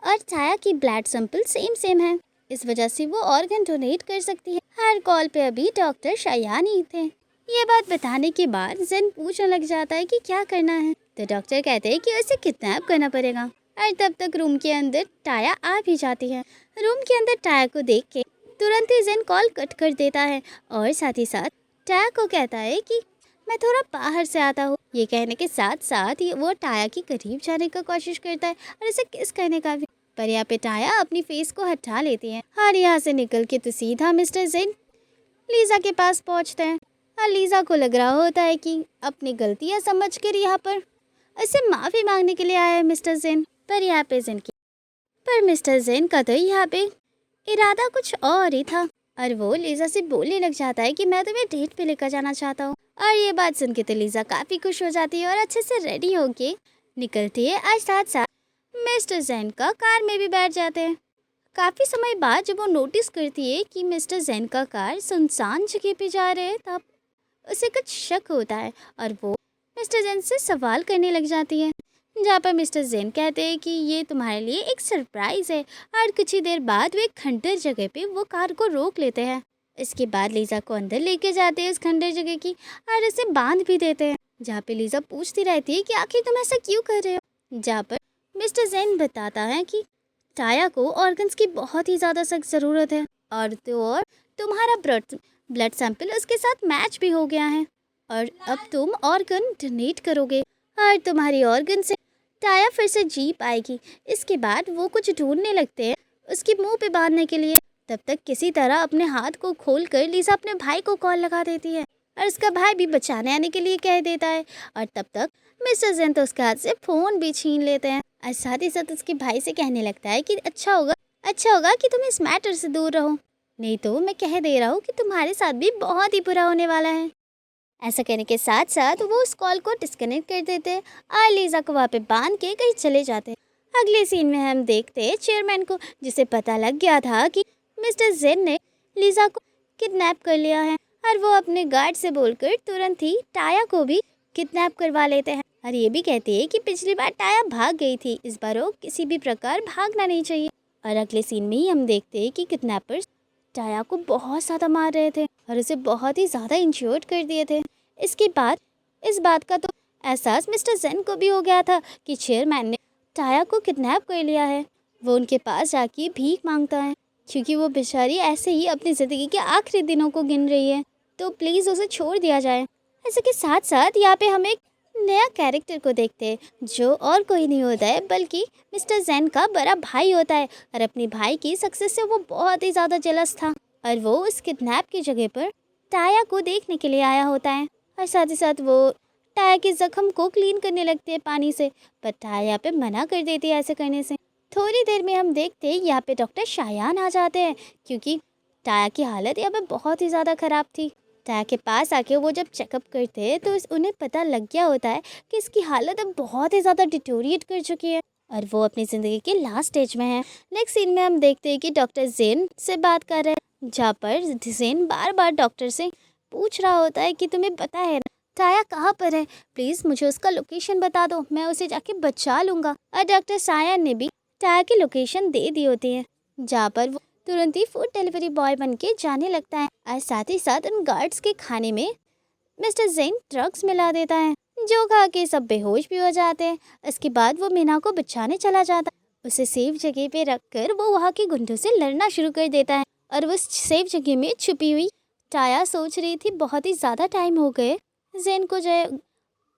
और टाया की ब्लड सैंपल सेम है, इस वजह से वो ऑर्गन डोनेट कर सकती है। हर कॉल पे अभी डॉक्टर शायान ही थे। ये बात बताने के बाद जेन पूछने लग जाता है कि क्या करना है, तो डॉक्टर कहते हैं कि उसे किडनैप करना पड़ेगा। और तब तक रूम के अंदर टाया आ भी जाती है। रूम के अंदर टाया को देख के तुरंत ही जेन कॉल कट कर देता है और साथ ही साथ टाया को कहता है कि मैं थोड़ा बाहर से आता हूँ। ये कहने के साथ साथ वो टाया के करीब जाने का कोशिश करता है और उसे किस करने का भी, पर यहाँ पे टाया अपनी फेस को हटा लेती है और यहाँ से निकल के तो सीधा मिस्टर जेन लीजा के पास पहुँचते हैं। और लीजा को लग रहा होता है कि अपनी गलतियाँ समझ कर यहाँ पर उसे माफ़ी मांगने के लिए आया है मिस्टर जेन, पर मिस्टर जेन का तो यहाँ पे इरादा कुछ और ही था और वो लीजा से बोलने लग जाता है कि मैं तुम्हें डेट पे लेकर जाना चाहता हूँ। और ये बात सुन के तो लीजा काफ़ी खुश हो जाती है और अच्छे से रेडी होके निकलती है। और साथ साथ मिस्टर जेन का कार में भी बैठ जाते हैं। काफ़ी समय बाद जब वो नोटिस करती है कि मिस्टर जेन का कार सुनसान जगह पे जा रहे हैं तब उसे कुछ शक होता है और वो मिस्टर जेन से सवाल करने लग जाती है, जहाँ पर मिस्टर जेन कहते हैं कि ये तुम्हारे लिए एक सरप्राइज़ है। और कुछ ही देर बाद वो एक खंडर जगह पे वो कार को रोक लेते हैं। इसके बाद लीजा को अंदर लेके जाते हैं इस खंडर जगह की और उसे बांध भी देते हैं, जहाँ पे लीजा पूछती रहती है कि आखिर तुम ऐसा क्यों कर रहे हो। जहाँ पर मिस्टर जेन बताता है कि टाया को ऑर्गन्स की बहुत ही ज़्यादा सख्त ज़रूरत है और तुम्हारा ब्लड सैंपल उसके साथ मैच भी हो गया है और अब तुम ऑर्गन डोनेट करोगे और तुम्हारी ऑर्गन से टाया फिर से जी पाएगी। इसके बाद वो कुछ ढूंढने लगते हैं उसके मुंह पे बांधने के लिए। तब तक किसी तरह अपने हाथ को खोल कर लीजा अपने भाई को कॉल लगा देती है और उसका भाई भी बचाने आने के लिए कह देता है। और तब तक मिस्टर जेन तो उसके हाथ से फ़ोन भी छीन लेते हैं और साथ ही साथ उसके भाई से कहने लगता है कि अच्छा होगा कि तुम इस मैटर से दूर रहो, नहीं तो मैं कह दे रहा हूँ कि तुम्हारे साथ भी बहुत ही बुरा होने वाला है। ऐसा कहने के साथ साथ वो उस कॉल को डिस्कनेक्ट कर देते हैं और लीजा को वहाँ पे बांध के कहीं चले जाते हैं। अगले सीन में हम देखते हैं चेयरमैन को, जिसे पता लग गया था कि मिस्टर जेन ने लीजा को किडनैप कर लिया है और वो अपने गार्ड से बोलकर तुरंत ही टाया को भी किडनैप करवा लेते हैं और ये भी कहते हैं कि पिछली बार टाया भाग गई थी, इस बार वो किसी भी प्रकार भागना नहीं चाहिए। और अगले सीन में ही हम देखते हैं कि किडनैपर्स टाया को बहुत ज़्यादा मार रहे थे और उसे बहुत ही ज़्यादा इंज्योर्ड कर दिए थे। इसके बाद इस बात का तो एहसास मिस्टर जेन को भी हो गया था कि चेयरमैन ने टाया को किडनैप कर लिया है। वो उनके पास जाके भीख मांगता है क्योंकि वो बेचारी ऐसे ही अपनी ज़िंदगी के आखिरी दिनों को गिन रही है, तो प्लीज़ उसे छोड़ दिया जाए। ऐसे के साथ साथ यहाँ पे हम एक नया कैरेक्टर को देखते हैं जो और कोई नहीं होता है बल्कि मिस्टर जेन का बड़ा भाई होता है और अपने भाई की सक्सेस से वो बहुत ही ज़्यादा जेलस था और वो उस किडनैप की जगह पर टाया को देखने के लिए आया होता है और साथ ही साथ वो टाया के ज़ख्म को क्लीन करने लगते हैं पानी से, पर टाया यहाँ पे मना कर देती है ऐसे करने से। थोड़ी देर में हम देखते हैं यहाँ पे डॉक्टर शायान आ जाते हैं क्योंकि टाया की हालत यहाँ पे बहुत ही ज़्यादा ख़राब थी। टाया के पास आके वो जब चेकअप करते हैं तो उन्हें पता लग गया होता है कि इसकी हालत अब बहुत ही ज़्यादा डिटोरिएट कर चुकी है और वो अपनी ज़िंदगी के लास्ट स्टेज में है। नेक्स्ट सीन में हम देखते हैं कि डॉक्टर जेन से बात कर रहे हैं, जहाँ पर जेन बार बार डॉक्टर से पूछ रहा होता है कि तुम्हें पता है ना टाया कहाँ पर है, प्लीज़ मुझे उसका लोकेशन बता दो, मैं उसे जाके बचा लूँगा। और डॉक्टर शायान ने भी टाया की लोकेशन दे दी होती है, जहाँ पर वो तुरंत ही फूड डिलीवरी बॉय बन के जाने लगता है और साथ ही साथ उन गार्ड्स के खाने में मिस्टर जेन ड्रग्स मिला देता है, जो खा के सब बेहोश भी हो जाते हैं। इसके बाद वो मीना को बचाने चला जाता है, उसे सेफ जगह पे रखकर वो वहाँ के गुंडों से लड़ना शुरू कर देता है और वो सेफ जगह में छुपी हुई टाया सोच रही थी बहुत ही ज़्यादा टाइम हो गए जेन को जो है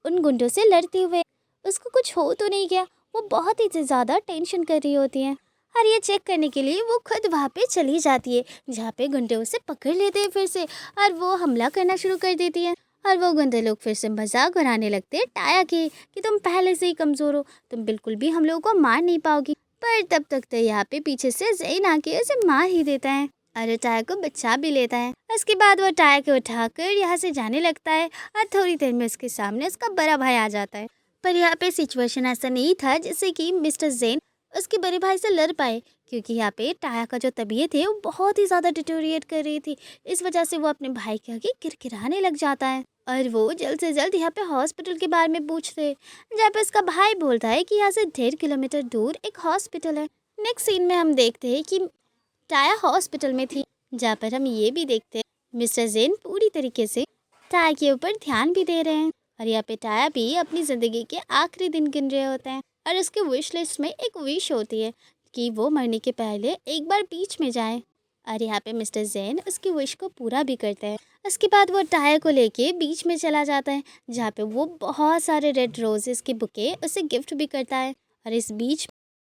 उन गुंडों से लड़ते हुए, उसको कुछ हो तो नहीं गया। वो बहुत ही ज़्यादा टेंशन कर रही होती है और ये चेक करने के लिए वो खुद वहाँ पे चली जाती है, जहाँ पे गुंडे उसे पकड़ लेते हैं फिर से और वो हमला करना शुरू कर देती है और वो गुंडे लोग फिर से मजाक बनाने लगते हैं टाया के कि तुम पहले से ही कमज़ोर हो, तुम बिल्कुल भी हम लोगों को मार नहीं पाओगी। पर तब तक तो यहाँ पे पीछे से जेन आके उसे मार ही देता है और वो टाया को बचा भी लेता है। उसके बाद वो टाया को उठाकर यहाँ से जाने लगता है और थोड़ी देर में उसके सामने उसका बड़ा भाई आ जाता है। पर यहाँ पे सिचुएशन ऐसा नहीं था जिससे कि मिस्टर जेन उसके बड़े भाई से लड़ पाए, क्योंकि यहाँ पे टाया का जो तबीयत है वो बहुत ही ज़्यादा डिटोरिएट कर रही थी। इस वजह से वो अपने भाई के आगे किरकिराने लग जाता है और वो जल्द से जल्द यहाँ पे हॉस्पिटल के बारे में पूछते हैं, जहाँ पे उसका भाई बोलता है कि यहाँ से 1.5 किलोमीटर दूर एक हॉस्पिटल है। नेक्स्ट सीन में हम देखते हैं कि टाया हॉस्पिटल में थी, जहाँ पर हम ये भी देखते हैं मिस्टर जेन पूरी तरीके से टाया के ऊपर ध्यान भी दे रहे हैं और यहाँ पे टाया भी अपनी ज़िंदगी के आखिरी दिन गिन रहे होते हैं और उसके विश लिस्ट में एक विश होती है कि वो मरने के पहले एक बार बीच में जाए और यहाँ पे मिस्टर जेन उसकी विश को पूरा भी करते हैं। उसके बाद वो टाया को लेके बीच में चला जाता है, जहाँ पे वो बहुत सारे रेड रोजेस के बुके उसे गिफ्ट भी करता है और इस बीच